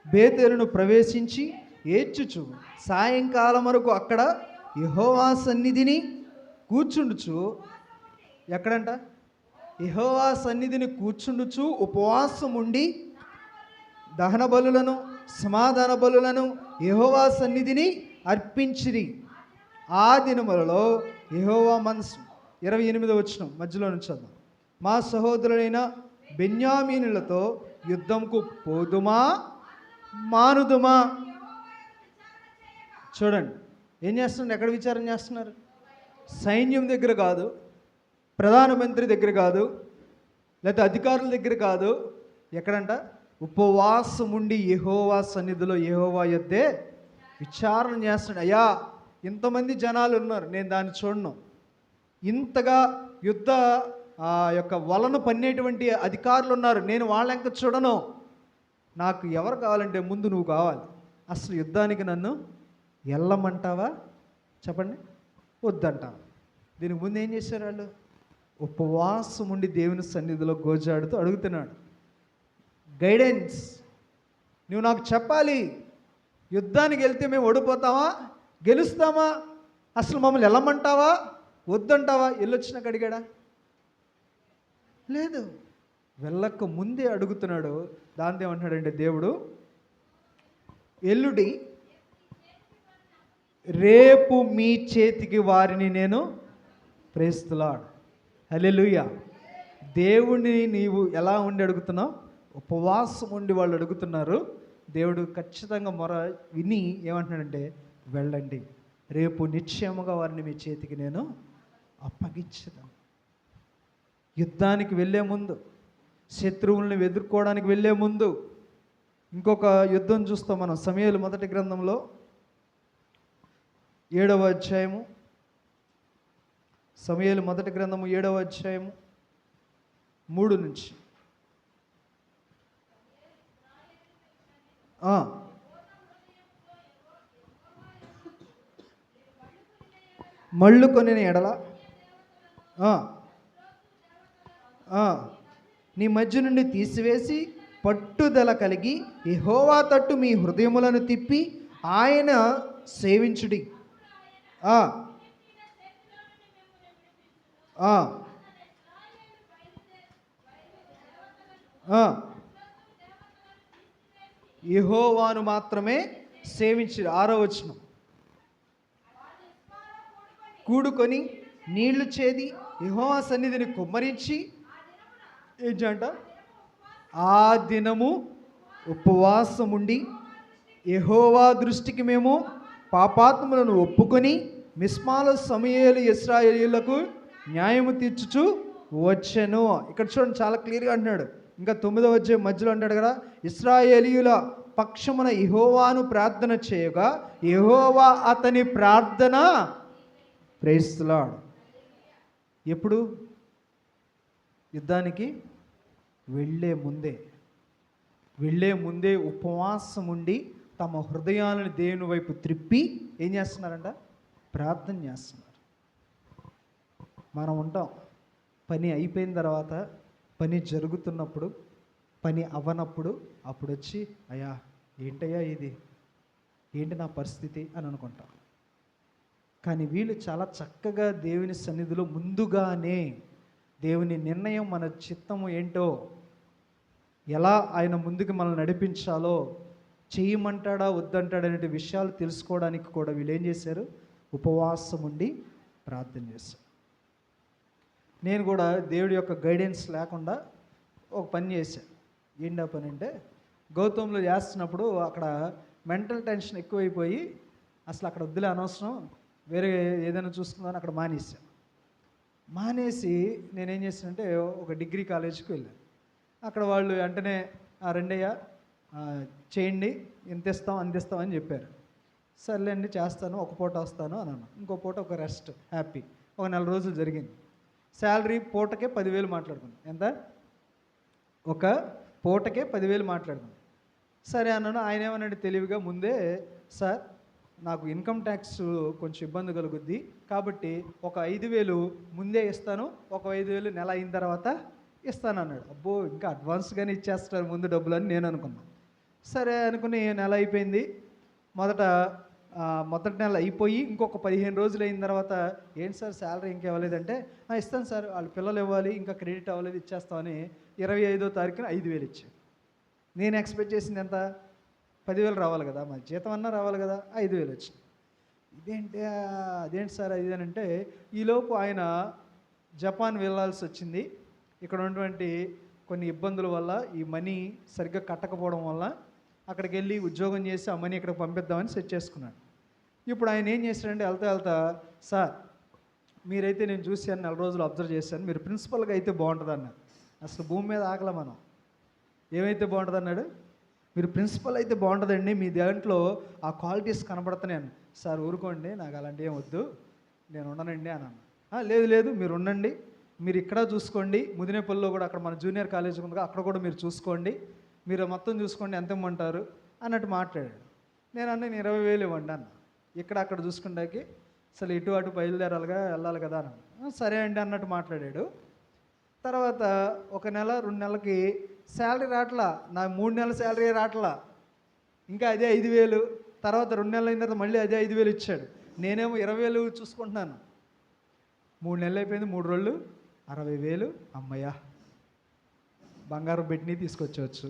బేతేలును ప్రవేశించి ఏడ్చుచు సాయంకాలం వరకు అక్కడ యెహోవా సన్నిధిని కూర్చుండుచు. ఎక్కడంట? యెహోవా సన్నిధిని కూర్చుండుచు ఉపవాసం ఉండి దహన బలులను సమాధాన బలులను యెహోవా సన్నిధిని అర్పించిరి. ఆ దినములలో యెహోవా మనసు. 28వ వచనం మధ్యలో నుంచి చదువు. మా సహోదరులైన బెన్యామీనులతో యుద్ధంకు పోదుమా మానుదుమా? చూడండి ఏం చేస్తున్నారు, ఎక్కడ విచారం చేస్తున్నారు? సైన్యం దగ్గర కాదు, ప్రధానమంత్రి దగ్గర కాదు, లేకపోతే అధికారుల దగ్గర కాదు. ఎక్కడంట? ఉపవాసం ఉండి యెహోవా సన్నిధిలో యెహోవా యొద్దే విచారణ చేస్తున్నాడు. అయ్యా, ఇంతమంది జనాలు ఉన్నారు, నేను దాన్ని చూడను. ఇంతగా యుద్ధ యొక్క వలను పన్నేటువంటి అధికారులు ఉన్నారు, నేను వాళ్ళంక చూడను. నాకు ఎవరు కావాలంటే ముందు నువ్వు కావాలి. అసలు యుద్ధానికి నన్ను వెళ్ళమంటావా? చెప్పండి. వద్దంటావా? దీనికి ముందు ఏం చేశారు వాళ్ళు? ఉపవాసం ఉండి దేవుని సన్నిధిలో గోజాడుతూ అడుగుతున్నాడు, గైడెన్స్. నువ్వు నాకు చెప్పాలి, యుద్ధానికి వెళ్తే మేము ఓడిపోతామా, గెలుస్తామా, అసలు మమ్మల్ని వెళ్ళమంటావా, వద్దంటావా? వెళ్ళొచ్చినాక అడిగాడా? లేదు. వెళ్ళక ముందే అడుగుతున్నాడు. దాంతో ఏమంటాడంటే దేవుడు, ఎల్లుడి రేపు మీ చేతికి వారిని నేను ప్రేస్తున్నాడు. హల్లెలూయా. దేవుణ్ణి నీవు ఎలా ఉండి అడుగుతున్నావు? ఉపవాసం ఉండి వాళ్ళు అడుగుతున్నారు. దేవుడు ఖచ్చితంగా మొర విని ఏమంటున్నాడంటే, వెళ్ళండి, రేపు నిశ్చయముగా వారిని మీ చేతికి నేను అప్పగించుతాను. యుద్ధానికి వెళ్ళే ముందు, శత్రువుల్ని ఎదుర్కోవడానికి వెళ్ళే ముందు ఇంకొక యుద్ధం చూస్తాం మనం. సమూయేలు మొదటి గ్రంథంలో 7వ అధ్యాయము. సమూయేలు మొదటి గ్రంథము 7వ అధ్యాయము 3 నుంచి. మళ్ళు కొని ఎడల నీ మధ్య నుండి తీసివేసి పట్టుదల కలిగి యెహోవా తట్టు మీ హృదయములను తిప్పి ఆయన సేవించుడి. యెహోవాను మాత్రమే సేవించి. 6వ వచనం. కూడుకొని నీళ్లు చేది యెహోవా సన్నిధిని కుమ్మరించి ఏంటంట? ఆ దినము ఉపవాసం ఉండి యెహోవా దృష్టికి మేము పాపాత్ములను ఒప్పుకొని మిస్మాలో సమూయేలు ఇశ్రాయేలీయులకు న్యాయము తీర్చుచు వచ్చెను. ఇక్కడ చూడండి, చాలా క్లియర్గా అంటున్నాడు. ఇంకా 9వ అధ్యాయం మధ్యలో అంటాడు కదా, ఇశ్రాయేలీయుల పక్షమున యెహోవాను ప్రార్థన చేయగా యెహోవా అతని ప్రార్థన ప్రైజ్ ది లార్డ్. ఎప్పుడు? యుద్ధానికి వెళ్ళే ముందే ఉపవాసం ఉండి తమ హృదయాలను దేవుని వైపు త్రిప్పి ఏం చేస్తున్నారంట? ప్రార్థన చేస్తున్నారు. మనం ఉంటాం, పని అయిపోయిన తర్వాత, పని జరుగుతున్నప్పుడు, పని అవ్వనప్పుడు అప్పుడు వచ్చి, అయ్యా ఏంటయ్యా ఇది, ఏంటి నా పరిస్థితి అని అనుకుంటాం. కానీ వీళ్ళు చాలా చక్కగా దేవుని సన్నిధిలో ముందుగానే దేవుని నిర్ణయం, మన చిత్తము ఏంటో, ఎలా ఆయన ముందుకు మనల్ని నడిపించాలో, చేయమంటాడా వద్దంటాడా అనే విషయాలు తెలుసుకోవడానికి కూడా వీళ్ళు ఏం చేశారు? ఉపవాసం ఉండి ప్రార్థన చేశారు. నేను కూడా దేవుడి యొక్క గైడెన్స్ లేకుండా ఒక పని చేశాను. ఏంటి ఆ పని అంటే, గౌతమ్లో చేస్తున్నప్పుడు అక్కడ మెంటల్ టెన్షన్ ఎక్కువైపోయి అసలు అక్కడ వద్దులే, అనవసరం, వేరే ఏదైనా చూసుకుందామని అక్కడ మానేసి నేనేం చేశానంటే ఒక డిగ్రీ కాలేజీకి వెళ్ళాను. అక్కడ వాళ్ళు వెంటనే రెండయ్యా చేయండి, ఇంత ఇస్తాం అందిస్తాం అని చెప్పారు. సర్లేండి చేస్తాను, ఒక పూట వస్తాను అని అన్నాను. ఇంకో పూట ఒక రెస్ట్, హ్యాపీ. ఒక 4 రోజులు జరిగింది. శాలరీ పూటకే 10,000 మాట్లాడుకున్నాను. ఎంత? ఒక పూటకే 10,000 మాట్లాడుకున్నాను. సరే అన్నాను. ఆయన ఏమన్నాడు తెలివిగా ముందే, సార్ నాకు ఇన్కమ్ ట్యాక్స్ కొంచెం ఇబ్బంది కలుగుద్ది కాబట్టి ఒక 5,000 ముందే ఇస్తాను, ఒక 5,000 నెల అయిన తర్వాత ఇస్తాను అన్నాడు. అబ్బో, ఇంకా అడ్వాన్స్గానే ఇచ్చేస్తారు ముందు డబ్బులు అని నేను అనుకున్నాను. సరే అనుకుని నెల అయిపోయింది. మొదటి నెల అయిపోయి ఇంకొక 15 రోజులు అయిన తర్వాత, ఏంటి సార్ శాలరీ ఇంకా ఇవ్వలేదంటే, ఇస్తాను సార్, వాళ్ళ పిల్లలు ఇవ్వాలి, ఇంకా క్రెడిట్ అవ్వలేదు, ఇచ్చేస్తామని 25వ తారీఖున 5,000 ఇచ్చాను. నేను ఎక్స్పెక్ట్ చేసింది ఎంత? 10,000 రావాలి కదా, మా జీతం అన్నా రావాలి కదా. 5,000 వచ్చింది. అదేంటి సార్ అది అని అంటే, ఈలోపు ఆయన జపాన్ వెళ్ళాల్సి వచ్చింది. ఇక్కడ ఉన్నటువంటి కొన్ని ఇబ్బందుల వల్ల, ఈ మనీ సరిగ్గా కట్టకపోవడం వల్ల అక్కడికి వెళ్ళి ఉద్యోగం చేసి ఆ మనీ ఇక్కడికి పంపిద్దామని సెట్ చేసుకున్నాడు. ఇప్పుడు ఆయన ఏం చేశాడంటే, వెళ్తా సార్ మీరైతే నేను చూశాను, 4 రోజులు అబ్జర్వ్ చేశాను, మీరు ప్రిన్సిపల్గా అయితే బాగుంటుంది అన్నారు. అసలు భూమి మీద ఆగల మనం. ఏమైతే బాగుంటుంది అన్నాడు? మీరు ప్రిన్సిపల్ అయితే బాగుంటుందండి, మీ దాంట్లో ఆ క్వాలిటీస్ కనబడుతున్నాను. సార్ ఊరుకోండి, నాకు అలాంటి ఏం వద్దు, నేను ఉండనండి అని అన్న. లేదు లేదు, మీరు ఉండండి, మీరు ఇక్కడ చూసుకోండి, ముదినేపల్లిలో కూడా అక్కడ మన జూనియర్ కాలేజ్ ఉంది, అక్కడ కూడా మీరు చూసుకోండి, మీరు మొత్తం చూసుకోండి, ఎంత ఇమ్మంటారు అన్నట్టు మాట్లాడాడు. నేను 20,000 ఇవ్వండి అన్న. ఇక్కడ అక్కడ చూసుకుంటాకి అసలు ఇటు అటు బయలుదేరాలిగా, వెళ్ళాలి కదా అని. సరే అండి అన్నట్టు మాట్లాడాడు. తర్వాత ఒక నెల 2 నెలలకి శాలరీ రావట్లా, నా 3 నెలల శాలరీ రావట్లా, ఇంకా అదే 5,000. తర్వాత 2 నెలలు అయిన తర్వాత మళ్ళీ అదే 5,000 ఇచ్చాడు. నేనేమో 20,000 చూసుకుంటున్నాను. 3 నెలలు అయిపోయింది, 3 రోజులు 60,000. అమ్మయ్యా, బంగారం పెట్టిని తీసుకొచ్చేవచ్చు,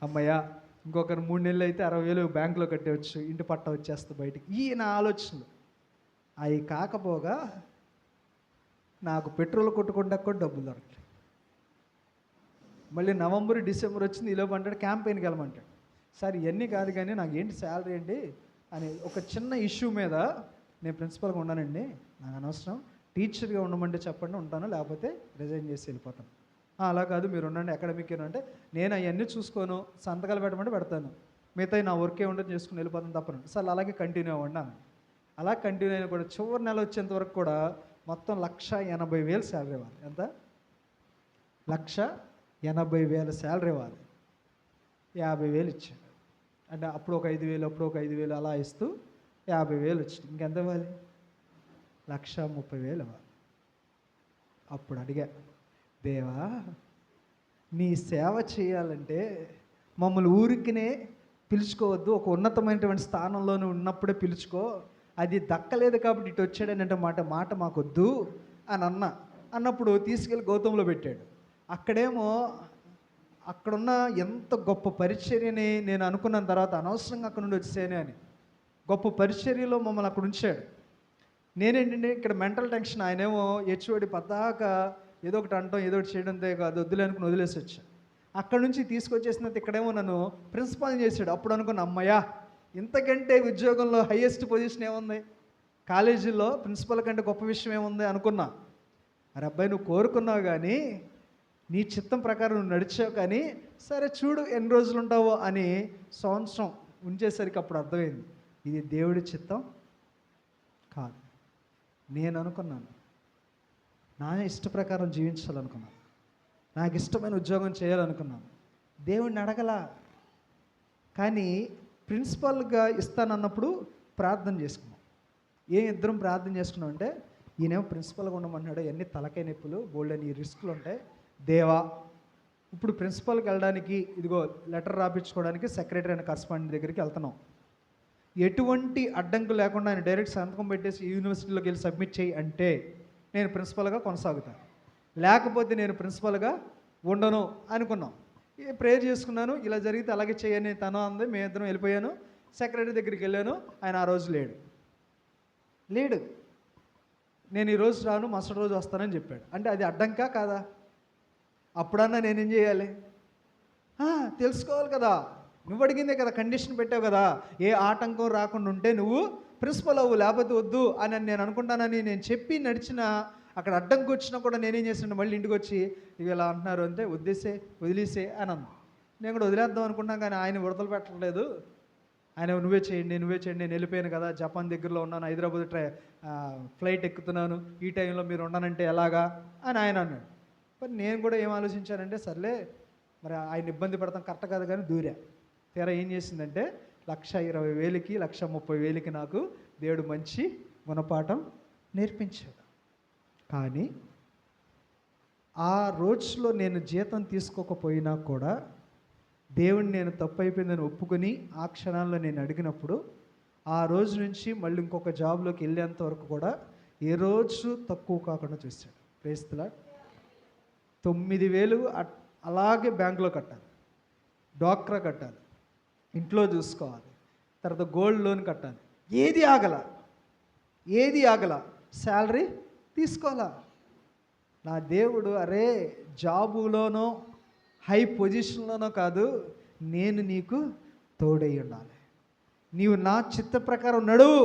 అమ్మయ్యా, ఇంకొక 3 నెలలు అయితే 60,000 బ్యాంకులో కట్టేవచ్చు, ఇంటి పట్ట వచ్చేస్తుంది బయటికి. ఈయన ఆలోచనలు అవి కాకపోగా నాకు పెట్రోల్ కొట్టుకుంటా కూడా డబ్బులు దొరకలేదు. మళ్ళీ నవంబర్ డిసెంబర్ వచ్చింది, ఈలోపు అంటాడు క్యాంపెయిన్కి వెళ్ళమంటాడు. సార్ ఇవన్నీ కాదు కానీ నాకు ఏంటి శాలరీ ఏంటి అని ఒక చిన్న ఇష్యూ మీద నేను ప్రిన్సిపల్గా ఉన్నానండి, నాకు అనవసరం, టీచర్గా ఉండమంటే చెప్పండి ఉంటాను, లేకపోతే రిజైన్ చేసి వెళ్ళిపోతాను. అలా కాదు, మీరు ఉండండి, అకాడమిక్ అంటే నేను అవన్నీ చూసుకోను, సంతకాలు పెట్టమంటే పెడతాను, మిగతా నా వర్కే ఉండదు, చేసుకుని వెళ్ళిపోతాను తప్పను. సార్ అలాగే కంటిన్యూ అవ్వండి అన్నాను. అలా కంటిన్యూ అయినా కూడా చివరి నెల వచ్చేంత వరకు కూడా మొత్తం 1,80,000 శాలరీ ఇవ్వాలి. ఎంత? 1,80,000 శాలరీ ఇవ్వాలి. 50,000 ఇచ్చాడు. అంటే అప్పుడు ఒక 5,000, అప్పుడు ఒక 5,000 అలా ఇస్తూ 50,000 వచ్చింది. ఇంకెంత ఇవ్వాలి? 1,30,000 ఇవ్వాలి. అప్పుడు అడిగా, దేవా, నీ సేవ చేయాలంటే మమ్మల్ని ఊరికినే పిలుచుకోవద్దు, ఒక ఉన్నతమైనటువంటి స్థానంలోనే ఉన్నప్పుడే పిలుచుకో, అది దక్కలేదు కాబట్టి ఇటు వచ్చాడనంటే మాట మాకొద్దు అని అన్నప్పుడు తీసుకెళ్ళి గౌతంలో పెట్టాడు. అక్కడేమో అక్కడున్న ఎంత గొప్ప పరిచర్యని నేను అనుకున్న తర్వాత అనవసరంగా అక్కడ నుండి వచ్చేసానే అని గొప్ప పరిచర్యలో మమ్మల్ని అక్కడ ఉంచాడు. నేనేంటంటే ఇక్కడ మెంటల్ టెన్షన్, ఆయనేమో హెచ్ఓడి పద్దాక ఏదో ఒకటి అంటాం, ఏదో ఒకటి చేయడంతో కాదు, వద్దులే అనుకుని వదిలేసి వచ్చా. అక్కడ నుంచి తీసుకొచ్చేసినంత ఇక్కడేమో నన్ను ప్రిన్సిపాల్ చేశాడు. అప్పుడు అనుకున్న, అమ్మయ్యా, ఇంతకంటే ఉద్యోగంలో హైయెస్ట్ పొజిషన్ ఏముంది, కాలేజీలో ప్రిన్సిపల్ కంటే గొప్ప విషయం ఏముంది అనుకున్నా. అరే అబ్బాయి, నువ్వు కోరుకున్నావు కానీ, నీ చిత్తం ప్రకారం నువ్వు నడిచావు కానీ, సరే చూడు ఎన్ని రోజులు ఉంటావో అని సంవత్సరం ఉంచేసరికి అప్పుడు అర్థమైంది, ఇది దేవుడి చిత్తం కాదు. నేను అనుకున్నాను, నా ఇష్ట ప్రకారం జీవించాలనుకున్నాను, నాకు ఇష్టమైన ఉద్యోగం చేయాలనుకున్నాను, దేవుడిని అడగలా. కానీ ప్రిన్సిపల్గా ఇస్తానన్నప్పుడు ప్రార్థన చేసుకున్నాం. ఇద్దరం ప్రార్థన చేసుకున్నాం అంటే, ఈయనేమో ప్రిన్సిపల్గా ఉండమన్నాడు, అన్ని తలకాయ నొప్పులు, బోల్డని రిస్కులు ఉంటాయి, దేవా ఇప్పుడు ప్రిన్సిపల్కి వెళ్ళడానికి ఇదిగో లెటర్ రాపించుకోవడానికి సెక్రటరీ అయిన కరస్పాండెంట్ దగ్గరికి వెళ్తున్నాం, ఎటువంటి అడ్డంకు లేకుండా ఆయన డైరెక్ట్ సంతకం పెట్టేసి యూనివర్సిటీలోకి వెళ్ళి సబ్మిట్ చేయి అంటే నేను ప్రిన్సిపల్గా కొనసాగుతాను, లేకపోతే నేను ప్రిన్సిపల్గా ఉండను అనుకున్నాం. ప్రేయర్ చేసుకున్నాను, ఇలా జరిగితే అలాగే చేయని తను అంది, మేమిద్దరం వెళ్ళిపోయాను. సెక్రటరీ దగ్గరికి వెళ్ళాను, ఆయన ఆ రోజు లేడు. నేను ఈరోజు రాను, మరుసటి రోజు వస్తానని చెప్పాడు. అంటే అది అడ్డంకా కాదా? అప్పుడన్నా నేనేం చేయాలి? తెలుసుకోవాలి కదా, నువ్వు అడిగిందే కదా, కండిషన్ పెట్టావు కదా, ఏ ఆటంకం రాకుండా ఉంటే నువ్వు ప్రిన్సిపల్ అవ్వు, లేకపోతే వద్దు అని నేను అనుకుంటానని నేను చెప్పి నడిచిన. అక్కడ అడ్డంకి వచ్చినా కూడా నేనేం చేసాను, మళ్ళీ ఇంటికి వచ్చి ఇవి ఇలా అంటున్నారు అంటే వదిలేసే అని అన్నా. నేను కూడా వదిలేద్దాం అనుకున్నాను, కానీ ఆయన విడతలు పెట్టలేదు. ఆయన నువ్వే చేయండి నేను వెళ్ళిపోయాను కదా, జపాన్ దగ్గరలో ఉన్నాను, హైదరాబాద్ ఫ్లైట్ ఎక్కుతున్నాను, ఈ టైంలో మీరు ఉండనంటే ఎలాగా అని ఆయన అన్నాడు. మరి నేను కూడా ఏం ఆలోచించానంటే, సర్లే మరి ఆయన ఇబ్బంది పడతాం కరెక్ట్ కాదు కానీ దూరా. తీరా ఏం చేసిందంటే 1,20,000కి 1,30,000కి నాకు దేవుడు మంచి గుణపాఠం నేర్పించాడు. కానీ ఆ రోజులో నేను జీతం తీసుకోకపోయినా కూడా దేవుడిని నేను తప్పు అయిపోయిందని ఒప్పుకొని ఆ క్షణాల్లో నేను అడిగినప్పుడు ఆ రోజు నుంచి మళ్ళీ ఇంకొక జాబ్లోకి వెళ్ళేంత వరకు కూడా ఏ రోజు తక్కువ కాకుండా చూశాడు. Praise the lord. 9,000 అలాగే బ్యాంకులో కట్టాలి, డ్వాక్రా కట్టాలి, ఇంట్లో చూసుకోవాలి, తర్వాత గోల్డ్ లోన్ కట్టాలి, ఏది ఆగల శాలరీ తీసుకోవాలా. నా దేవుడు, అరే జాబులోనో హై పొజిషన్లోనో కాదు, నేను నీకు తోడై ఉండాలి, నీవు నా చిత్త ప్రకారం నడువు,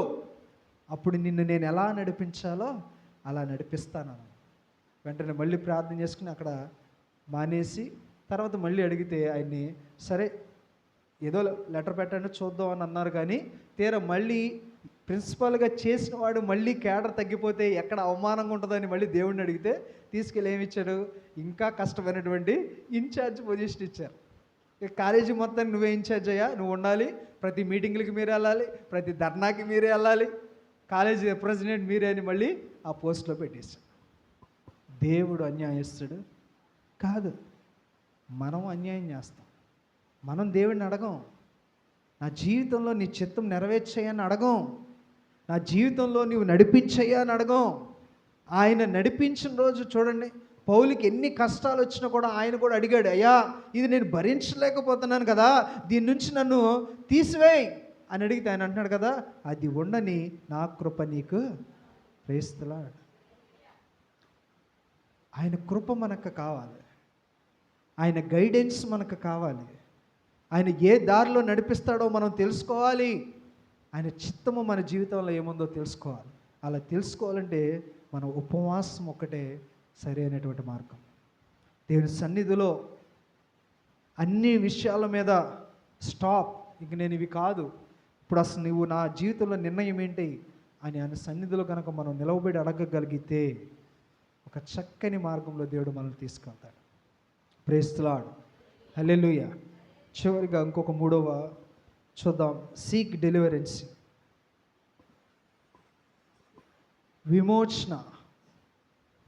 అప్పుడు నిన్ను నేను ఎలా నడిపించాలో అలా నడిపిస్తాను. వెంటనే మళ్ళీ ప్రార్థన చేసుకుని అక్కడ మానేసి తర్వాత మళ్ళీ అడిగితే ఆయన్ని సరే ఏదో లెటర్ పెట్టండి చూద్దాం అని అన్నారు. కానీ తీరా మళ్ళీ ప్రిన్సిపాల్గా చేసిన వాడు మళ్ళీ కేడర్ తగ్గిపోతే ఎక్కడ అవమానంగా ఉంటుందని మళ్ళీ దేవుడిని అడిగితే తీసుకెళ్ళి ఏమి ఇచ్చాడు, ఇంకా కష్టమైనటువంటి ఇన్ఛార్జ్ పొజిషన్ ఇచ్చారు. కాలేజీ మొత్తానికి నువ్వే ఇన్ఛార్జ్ అయ్యా, నువ్వు ఉండాలి, ప్రతి మీటింగ్లకి మీరే వెళ్ళాలి, ప్రతి ధర్నాకి మీరే వెళ్ళాలి, కాలేజీ ప్రెసిడెంట్ మీరే అని మళ్ళీ ఆ పోస్ట్లో పెట్టేశాడు. దేవుడు అన్యాయస్తుడు కాదు, మనం అన్యాయం చేస్తాం. మనం దేవుడిని అడగం, నా జీవితంలో నీ చిత్తం నెరవేర్చేయని అడగం, నా జీవితంలో నీవు నడిపించయ్యా అని అడగం. ఆయన నడిపించిన రోజు చూడండి, పౌలుకి ఎన్ని కష్టాలు వచ్చినా కూడా ఆయన కూడా అడిగాడు, అయ్యా ఇది నేను భరించలేకపోతున్నాను కదా, దీని నుంచి నన్ను తీసివేయి అని అడిగితే ఆయన అంటున్నాడు కదా, అది ఉండని నా కృప నీకు ప్రేస్తులా. ఆయన కృప మనకు కావాలి, ఆయన గైడెన్స్ మనకు కావాలి, ఆయన ఏ దారిలో నడిపిస్తాడో మనం తెలుసుకోవాలి, ఆయన చిత్తము మన జీవితంలో ఏముందో తెలుసుకోవాలి. అలా తెలుసుకోవాలంటే మన ఉపవాసం ఒక్కటే సరైనటువంటి మార్గం. దేవుని సన్నిధిలో అన్ని విషయాల మీద స్టాప్, ఇంక నేను ఇవి కాదు, ఇప్పుడు అసలు నువ్వు నా జీవితంలో నిర్ణయం ఏంటి అని ఆయన సన్నిధిలో కనుక మనం నిలవబడి అడగగలిగితే ఒక చక్కని మార్గంలో దేవుడు మనల్ని తీసుకెళ్తాడు. ప్రైజ్ ది లార్డ్, హల్లెలూయా. చివరిగా ఇంకొక మూడవ చూద్దాం, సీక్ డెలివరెన్స్, విమోచన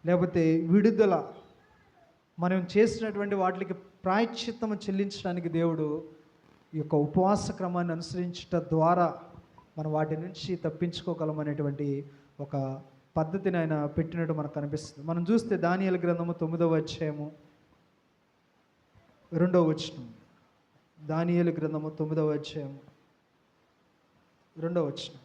లేకపోతే విడుదల. మనం చేసినటువంటి వాటికి ప్రాయశ్చిత్తం చెల్లించడానికి దేవుడు ఈ యొక్క ఉపవాస క్రమాన్ని అనుసరించడం ద్వారా మనం వాటి నుంచి తప్పించుకోగలమనేటువంటి ఒక పద్ధతిని ఆయన పెట్టినట్టు మనకు కనిపిస్తుంది. మనం చూస్తే దానియేలు గ్రంథము 9వ అధ్యాయము 2వ వచనం, దానియేలు గ్రంథము 9వ అధ్యాయము 2వ వచనం.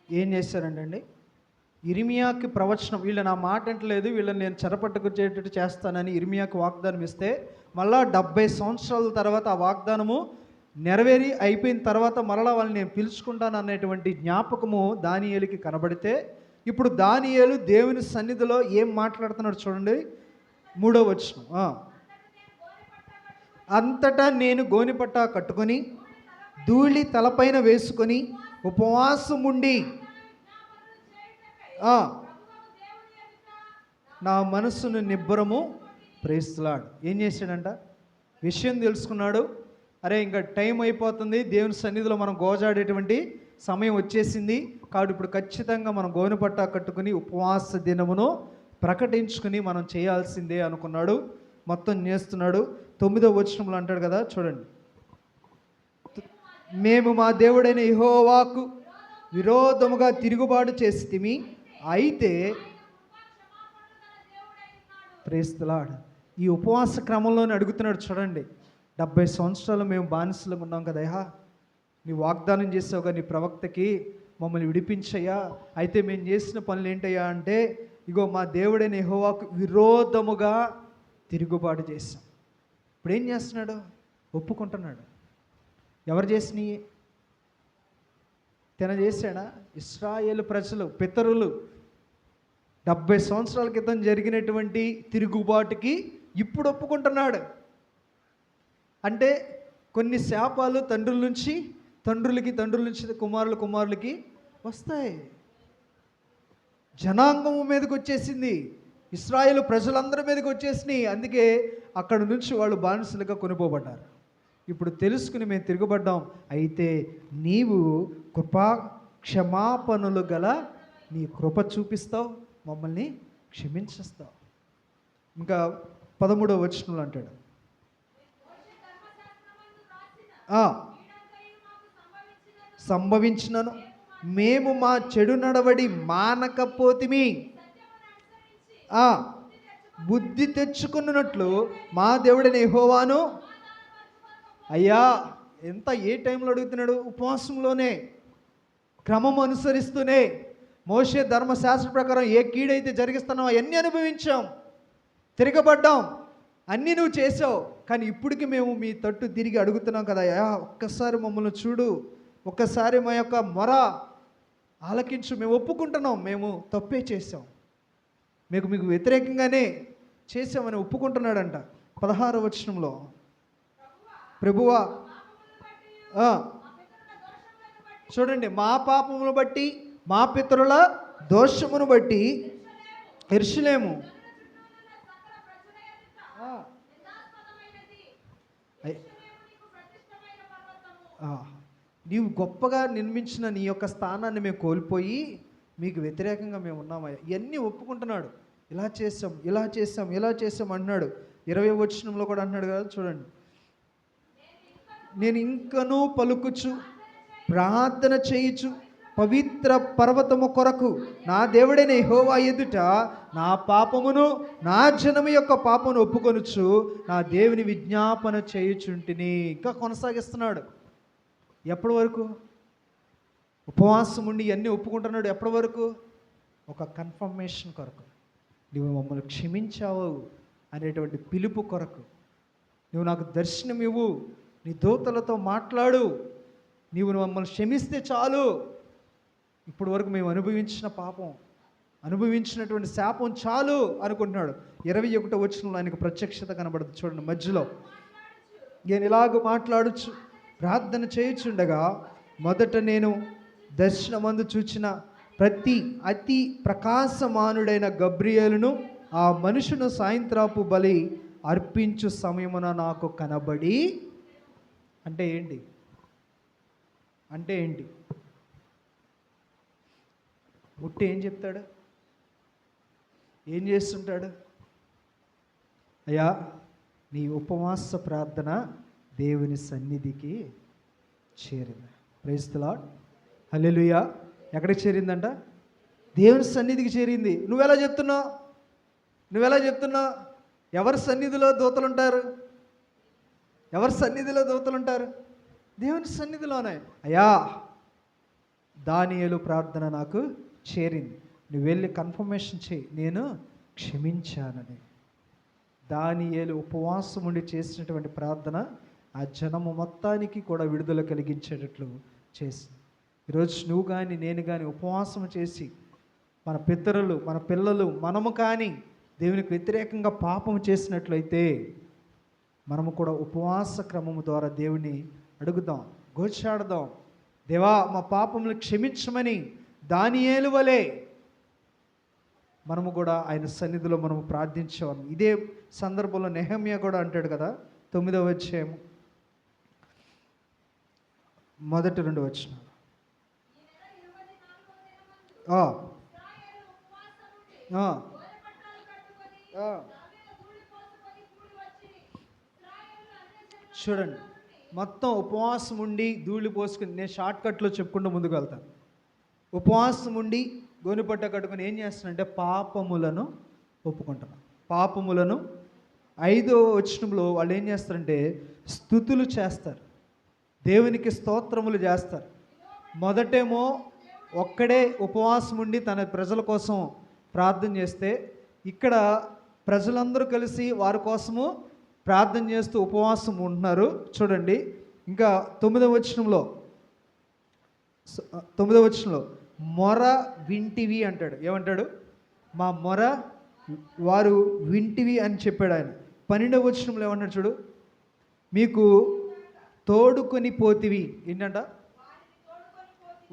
ఏం చేశారండి, ఇర్మియాకి ప్రవచనం, వీళ్ళు నా మాట అంటలేదు, వీళ్ళని నేను చెరపట్టుకొచ్చేటట్టు చేస్తానని ఇర్మియాకి వాగ్దానం ఇస్తే మళ్ళా 70 సంవత్సరాల తర్వాత ఆ వాగ్దానము నెరవేరి అయిపోయిన తర్వాత మరలా వాళ్ళని నేను పిలుచుకుంటాను అనేటువంటి జ్ఞాపకము దానియేలుకి కనబడితే, ఇప్పుడు దానియేలు దేవుని సన్నిధిలో ఏం మాట్లాడుతున్నాడు చూడండి, 3వ వచనం. అంతటా నేను గోనెపట్ట కట్టుకొని ధూళి తలపైన వేసుకొని ఉపవాసం ఉండి నా మనసును నిబ్బరము ప్రేస్తున్నాడు. ఏం చేశాడంట, విషయం తెలుసుకున్నాడు, అరే ఇంకా టైం అయిపోతుంది, దేవుని సన్నిధిలో మనం గోజాడేటువంటి సమయం వచ్చేసింది కాబట్టి ఇప్పుడు ఖచ్చితంగా మనం గోనెపట్ట కట్టుకుని ఉపవాస దినమును ప్రకటించుకుని మనం చేయాల్సిందే అనుకున్నాడు. మొత్తం చేస్తున్నాడు. 9వ వచనంలో అంటాడు కదా చూడండి, మేము మా దేవుడైన యెహోవాకు విరోధముగా తిరుగుబాటు చేసితిమి, అయితే ప్రైజ్ ది లార్డ్. ఈ ఉపవాస క్రమంలోనే అడుగుతున్నాడు చూడండి, 70 సంవత్సరాలు మేము బానిసలుగా ఉన్నాం కదయ్యా, నీ వాగ్దానం చేసావుగా నీ ప్రవక్తకి మమ్మల్ని విడిపించయ్యా, అయితే మేము చేసిన పనులు ఏంటయ్యా అంటే ఇగో మా దేవుడైన యెహోవాకు విరోధముగా తిరుగుబాటు చేశాం. ఇప్పుడు ఏం చేస్తున్నాడు, ఒప్పుకుంటున్నాడు. ఎవరు చేసినాయి, తన చేశాడా? ఇశ్రాయేలు ప్రజలు పితరులు 70 సంవత్సరాల క్రితం జరిగినటువంటి తిరుగుబాటుకి ఇప్పుడు ఒప్పుకుంటున్నాడు. అంటే కొన్ని శాపాలు తండ్రుల నుంచి తండ్రులకి, తండ్రుల నుంచి కుమారులకి వస్తాయి. జనాంగము మీదకి వచ్చేసింది, ఇశ్రాయేలు ప్రజలందరి మీదకి వచ్చేసినాయి. అందుకే అక్కడ నుంచి వాళ్ళు బానిసలుగా కొనిపోబడ్డారు. ఇప్పుడు తెలుసుకుని మేము తిరుగుబడ్డాం, అయితే నీవు కృపా క్షమాపణలు గల నీ కృప చూపిస్తావు, మమ్మల్ని క్షమించేస్తావు. ఇంకా 13వ వచనంలో అంటాడు, సంభవించినను మేము మా చెడు నడవడి మానకపోతిమి, బుద్ధి తెచ్చుకున్నట్లు మా దేవుడైన యెహోవాను అయ్యా ఎంత ఏ టైంలో అడుగుతున్నాడు? ఉపవాసంలోనే, క్రమం అనుసరిస్తూనే. మోషే ధర్మశాస్త్ర ప్రకారం ఏ కీడైతే జరిగిస్తున్నావు అవన్నీ అనుభవించాం, తిరగబడ్డాం, అన్నీ నువ్వు చేసావు. కానీ ఇప్పటికి మేము మీ తట్టు తిరిగి అడుగుతున్నాం కదా, అయ్యా ఒక్కసారి మమ్మల్ని చూడు, ఒక్కసారి మా యొక్క మొర ఆలకించు. మేము ఒప్పుకుంటున్నాం, మేము తప్పే చేసాం, మీకు వ్యతిరేకంగానే చేసామని ఒప్పుకుంటున్నాడంట. 16వ వచనంలో, ప్రభువా చూడండి, మా పాపమును బట్టి మా పితరుల దోషమును బట్టి యెరూషలేము నీవు గొప్పగా నిర్మించిన నీ యొక్క స్థానాన్ని మేము కోల్పోయి మీకు వ్యతిరేకంగా మేము ఉన్నామయ్యా. ఇవన్నీ ఒప్పుకుంటున్నాడు. ఇలా చేసాం, ఇలా చేసాం, ఇలా చేసాం అంటున్నాడు. 20వ వచనంలో కూడా అంటున్నాడు కదా, చూడండి, నేను ఇంకనూ పలుకుచు ప్రార్థన చేయుచు పవిత్ర పర్వతము కొరకు నా దేవుడైన యెహోవా ఎదుట నా పాపమును నా జనము యొక్క పాపమును ఒప్పుకొనుచు నా దేవుని విజ్ఞాపన చేయుచుంటిని. ఇంకా కొనసాగిస్తున్నాడు. ఎప్పటి వరకు? ఉపవాసం ఉండి ఇవన్నీ ఒప్పుకుంటున్నాడు. ఎప్పటి వరకు? ఒక కన్ఫర్మేషన్ కొరకు, నువ్వు మమ్మల్ని క్షమించావు అనేటువంటి పిలుపు కొరకు. నువ్వు నాకు దర్శనం ఇవ్వు, నీ దూతలతో మాట్లాడు, నీవు మమ్మల్ని క్షమిస్తే చాలు. ఇప్పటి వరకు మేము అనుభవించిన పాపం, అనుభవించినటువంటి శాపం చాలు అనుకుంటున్నాడు. 21వ వచనంలో ఆయనకు ప్రత్యక్షత కనబడుతుంది. చూడండి, మధ్యలో నేను ఇలాగ మాట్లాడచ్చు, ప్రార్థన చేయుచుండగా మొదట నేను దర్శనమందు చూచిన ప్రతి అతి ప్రకాశమానుడైన గబ్రియేలును ఆ మనుషును సాయంత్రపు బలి అర్పించు సమయమున నాకు కనబడి. అంటే ఏంటి? అంటే ఏంటి? ముట్టి ఏం చెప్తాడు? ఏం చేస్తుంటాడు? అయ్యా నీ ఉపవాస ప్రార్థన దేవుని సన్నిధికి చేరింది. ప్రైజ్ ది లార్డ్, హల్లెలూయా. ఎక్కడికి చేరిందంట? దేవుని సన్నిధికి చేరింది. నువ్వెలా చెప్తున్నావు? ఎవరి సన్నిధిలో దూతలు ఉంటారు? ఎవరి సన్నిధిలో దూతలు ఉంటారు? దేవుని సన్నిధిలోనే. అయ్యా దానియేలు ప్రార్థన నాకు చేరింది, నువ్వు వెళ్ళి కన్ఫర్మేషన్ చేయి, నేను క్షమించానని. దానియేలు ఉపవాసం ఉండి చేసినటువంటి ప్రార్థన ఆ జనము మొత్తానికి కూడా విడుదల కలిగించేటట్లు చేసింది. ఈరోజు నువ్వు కానీ నేను కానీ ఉపవాసం చేసి మన పితరులు, మన పిల్లలు, మనము కానీ దేవునికి వ్యతిరేకంగా పాపం చేసినట్లయితే మనము కూడా ఉపవాస క్రమము ద్వారా దేవుని అడుగుదాం, గోచాడదాం. దేవా మా పాపములు క్షమించమని దానియేలు వలె మనము కూడా ఆయన సన్నిధిలో మనము ప్రార్థించేవాళ్ళం. ఇదే సందర్భంలో నెహెమ్యా కూడా అంటాడు కదా, 9వ అధ్యాయం మొదటి 2 వచనాలు. చూడండి, మొత్తం ఉపవాసం ఉండి ధూళి పోసుకుని, నేను షార్ట్ కట్లో చెప్పుకుంటూ ముందుకు వెళ్తాను. ఉపవాసం ఉండి గోనెపట్ట కట్టుకుని ఏం చేస్తానంటే పాపములను ఒప్పుకుంటున్నాను. పాపములను 5వ వచనంలో వాళ్ళు ఏం చేస్తారంటే స్తుతులు చేస్తారు, దేవునికి స్తోత్రములు చేస్తారు. మొదటేమో ఒక్కడే ఉపవాసం ఉండి తన ప్రజల కోసం ప్రార్థన చేస్తే, ఇక్కడ ప్రజలందరూ కలిసి వారి కోసము ప్రార్థన చేస్తూ ఉపవాసం ఉంటున్నారు. చూడండి, ఇంకా 9వ వచనంలో మొర వింటివి అంటాడు. ఏమంటాడు? మా మొర వారు వింటివి అని చెప్పాడు ఆయన. 12వ వచనంలో ఏమన్నాడు చూడు, మీకు తోడుకొని పోతివి. ఏంటంట?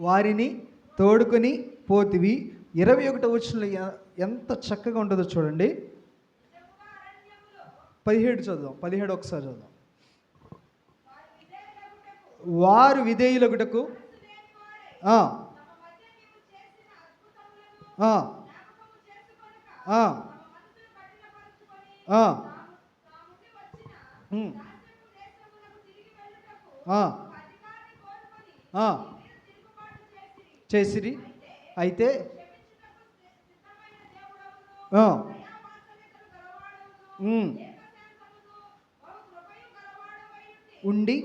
వారిని తోడుకొని పోతివి. 21వ వచనంలో ఎంత చక్కగా ఉంటుందో చూడండి. 17 చదుదాం, 17 ఒకసారి చదుదాం. వారు విధేయులగుటకు చేసిరి. అయితే ఉండి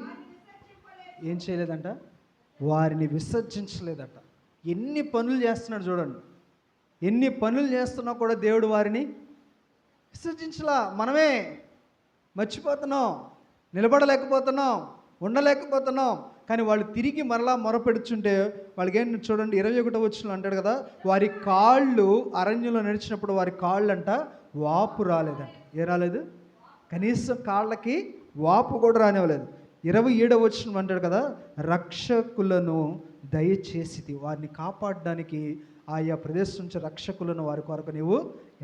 ఏం చేయలేదంట, వారిని విసర్జించలేదట. ఎన్ని పనులు చేస్తున్నాడు చూడండి, ఎన్ని పనులు చేస్తున్నా కూడా దేవుడు వారిని విసర్జించలా. మనమే మర్చిపోతున్నాం, నిలబడలేకపోతున్నాం, ఉండలేకపోతున్నాం. కానీ వాళ్ళు తిరిగి మరలా మొరపెడుచుంటే వాళ్ళకి ఏంటి చూడండి, 21వ వచనంలో అంటాడు కదా, వారి కాళ్ళు అరణ్యంలో నడిచినప్పుడు వారి కాళ్ళు అంట వాపు రాలేదంట. ఏ రాలేదు? కనీసం కాళ్ళకి వాపు కూడా రానివ్వలేదు. 27వ వచనం అంటాడు కదా, రక్షకులను దయచేసి వారిని కాపాడడానికి ఆయా ప్రదేశం నుంచి రక్షకులను వారి కొరకు నీవు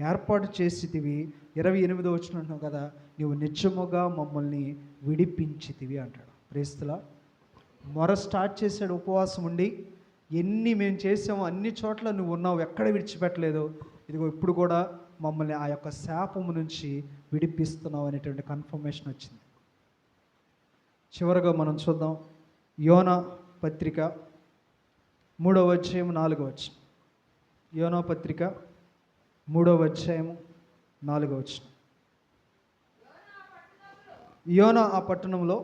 ఏర్పాటు చేసితివి. 28వ వచనం అంటున్నావు కదా, నీవు నిజముగా మమ్మల్ని విడిపించితివి అంటాడు. ప్రేస్తులా మొర స్టార్ట్ చేశాడు, ఉపవాసం ఉండి ఎన్ని మేము చేసామో అన్ని చోట్ల నువ్వు ఉన్నావు, ఎక్కడ విడిచిపెట్టలేదు. ఇదిగో ఇప్పుడు కూడా మమ్మల్ని ఆ యొక్క శాపము నుంచి విడిపిస్తున్నావు అనేటువంటి కన్ఫర్మేషన్ వచ్చింది. చివరగా మనం చూద్దాం యోనా పత్రిక 3వ అధ్యాయం 4వ వచనం. యోనా పత్రిక 3వ అధ్యాయం 4వ వచనం. యోనా ఆ పట్టణంలో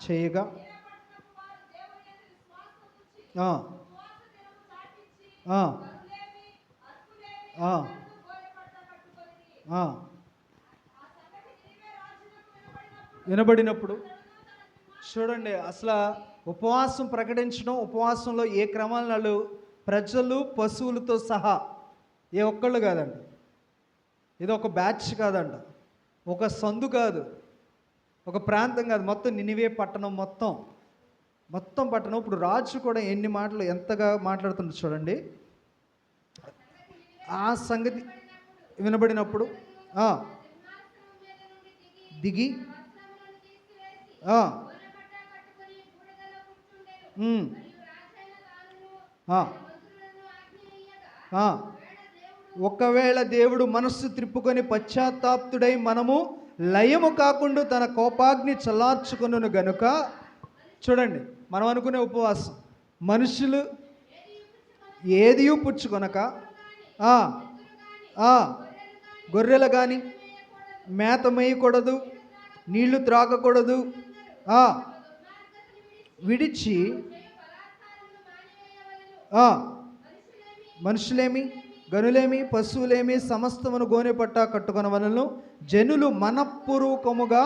చేయగా వినబడినప్పుడు చూడండి, అసలు ఉపవాసం ప్రకటించడం, ఉపవాసంలో ఏ క్రమాలు ప్రజలు పశువులతో సహా ఏ ఒక్కళ్ళు కాదండి, ఇది ఒక బ్యాచ్ కాదంట, ఒక సందు కాదు, ఒక ప్రాంతం కాదు, మొత్తం నినివే పట్టణం, మొత్తం పట్టణం. ఇప్పుడు రాజు కూడా ఎన్ని మాటలు ఎంతగా మాట్లాడుతుంది చూడండి. ఆ సంగతి వినబడినప్పుడు దిగి ఒకవేళ దేవుడు మనస్సు త్రిప్పుకొని పశ్చాత్తాప్తుడై మనము లయము కాకుండా తన కోపాగ్ని చల్లార్చుకొనును గనుక, చూడండి మనం అనుకునే ఉపవాసం, మనుషులు ఏది పుచ్చుకొనక, గొర్రెలు కానీ మేత మేయకూడదు, నీళ్లు త్రాగకూడదు, విడిచి మనుషులేమి గనులేమి పశువులేమి సమస్తమును గోనె పట్ట కట్టుకున్న వలన జనులు మనఃపూర్వకముగా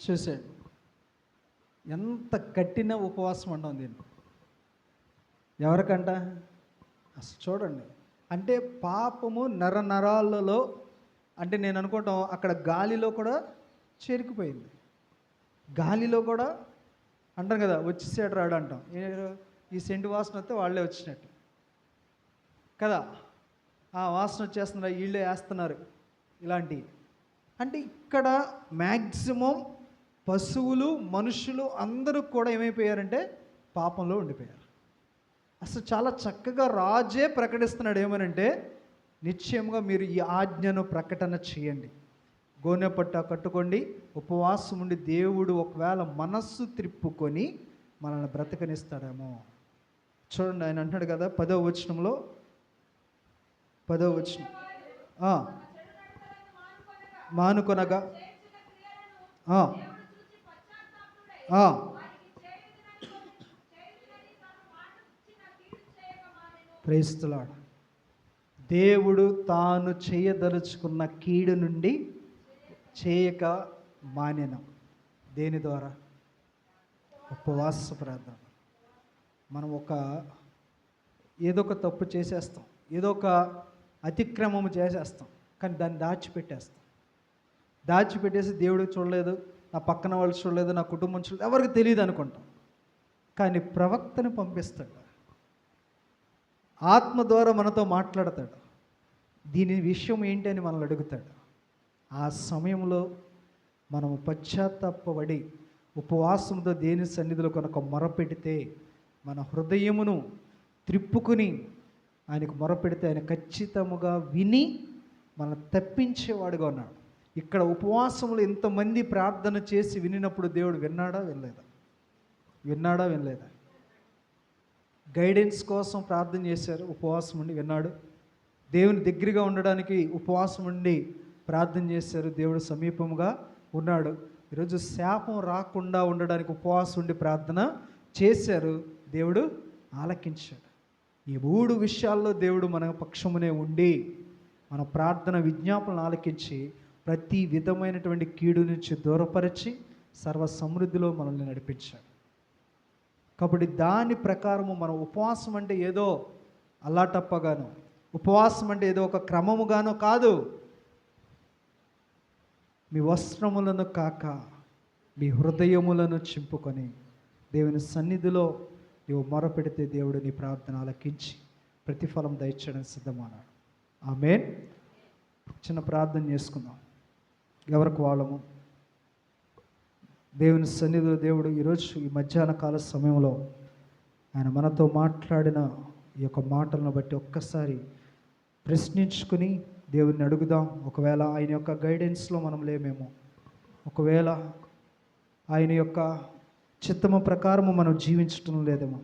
చూశాడు. ఎంత కఠిన ఉపవాసం అంటాం దీన్ని. ఎవరికంట అసలు చూడండి, అంటే పాపము నరాలలో, అంటే నేను అనుకుంటాం అక్కడ గాలిలో కూడా చేరుకుపోయింది. గాలిలో కూడా అంటాం కదా, వచ్చేసాడు రాడు అంటాం. ఈ సెంటు వాసన వస్తే వాళ్ళే వచ్చినట్టు కదా, ఆ వాసన వచ్చేస్తున్నారు, వీళ్ళే వేస్తున్నారు ఇలాంటివి. అంటే ఇక్కడ మ్యాక్సిమం పశువులు మనుషులు అందరూ కూడా ఏమైపోయారంటే పాపంలో ఉండిపోయారు. అసలు చాలా చక్కగా రాజే ప్రకటిస్తున్నాడు ఏమనంటే, నిశ్చయంగా మీరు ఈ ఆజ్ఞను ప్రకటన చేయండి, గోనె పట్ట కట్టుకోండి, ఉపవాసం ఉండి దేవుడు ఒకవేళ మనస్సు త్రిప్పుకొని మనల్ని బ్రతకనిస్తాడేమో. చూడండి ఆయన అంటాడు కదా 10వ వచనంలో, 10వ వచనం, మానుకొనగా ప్రైజ్ ది లార్డ్. దేవుడు తాను చేయదలుచుకున్న కీడు నుండి చేయక మానెను. దేని ద్వారా? ఉపవాస ప్రార్థన. మనం ఏదో ఒక తప్పు చేసేస్తాం, ఏదో ఒక అతిక్రమము చేసేస్తాం, కానీ దాన్ని దాచిపెట్టేసి దేవుడు చూడలేదు, నా పక్కన వాళ్ళు చూడలేదు, నా కుటుంబం చూడలేదు, ఎవరికి తెలియదు అనుకుంటాం. కానీ ప్రవక్తను పంపిస్తాడు, ఆత్మ ద్వారా మనతో మాట్లాడతాడు, దీని విషయం ఏంటి అని మనల్ని అడుగుతాడు. ఆ సమయంలో మనము పశ్చాత్తాపడి ఉపవాసంతో దేని సన్నిధిలో కనుక మొరపెడితే, మన హృదయమును త్రిప్పుకుని ఆయనకు మొరపెడితే ఆయన ఖచ్చితముగా విని మనం తప్పించేవాడుగా ఉన్నాడు. ఇక్కడ ఉపవాసములు ఇంతమంది ప్రార్థన చేసి వినినప్పుడు దేవుడు విన్నాడా వినలేదా? గైడెన్స్ కోసం ప్రార్థన చేశారు, ఉపవాసం ఉండి విన్నాడు. దేవుని దగ్గరగా ఉండడానికి ఉపవాసం ఉండి ప్రార్థన చేశారు, దేవుడు సమీపంగా ఉన్నాడు. ఈరోజు శాపం రాకుండా ఉండడానికి ఉపవాసం ఉండి ప్రార్థన చేశారు, దేవుడు ఆలకించాడు. ఈ 3 విషయాల్లో దేవుడు మన పక్షమునే ఉండి మన ప్రార్థన విజ్ఞాపనలు ఆలకించి ప్రతి విధమైనటువంటి కీడు నుంచి దూరపరిచి సర్వ సమృద్ధిలో మనల్ని నడిపించాడు. కాబట్టి దాని ప్రకారము మనం ఉపవాసం అంటే ఏదో అల్లాటప్పగానో, ఉపవాసం అంటే ఏదో ఒక క్రమముగానో కాదు. మీ వస్త్రములను కాక మీ హృదయములను చింపుకొని దేవుని సన్నిధిలో నీవు మొరపెడితే దేవుడు నీ ప్రార్థన ఆలకించి ప్రతిఫలం దయచేయడానికి సిద్ధమన్నాడు. ఆమేన్. చిన్న ప్రార్థన చేసుకుందాం. ఎవరికి వాళ్ళము దేవుని సన్నిధిలో దేవుడు ఈరోజు ఈ మధ్యాహ్న కాల సమయంలో ఆయన మనతో మాట్లాడిన ఈ యొక్క మాటలను బట్టి ఒక్కసారి ప్రశ్నించుకుని దేవుడిని అడుగుదాం. ఒకవేళ ఆయన యొక్క గైడెన్స్లో మనం లేమేమో, ఒకవేళ ఆయన యొక్క చిత్తము ప్రకారము మనం జీవించటం లేదేమో,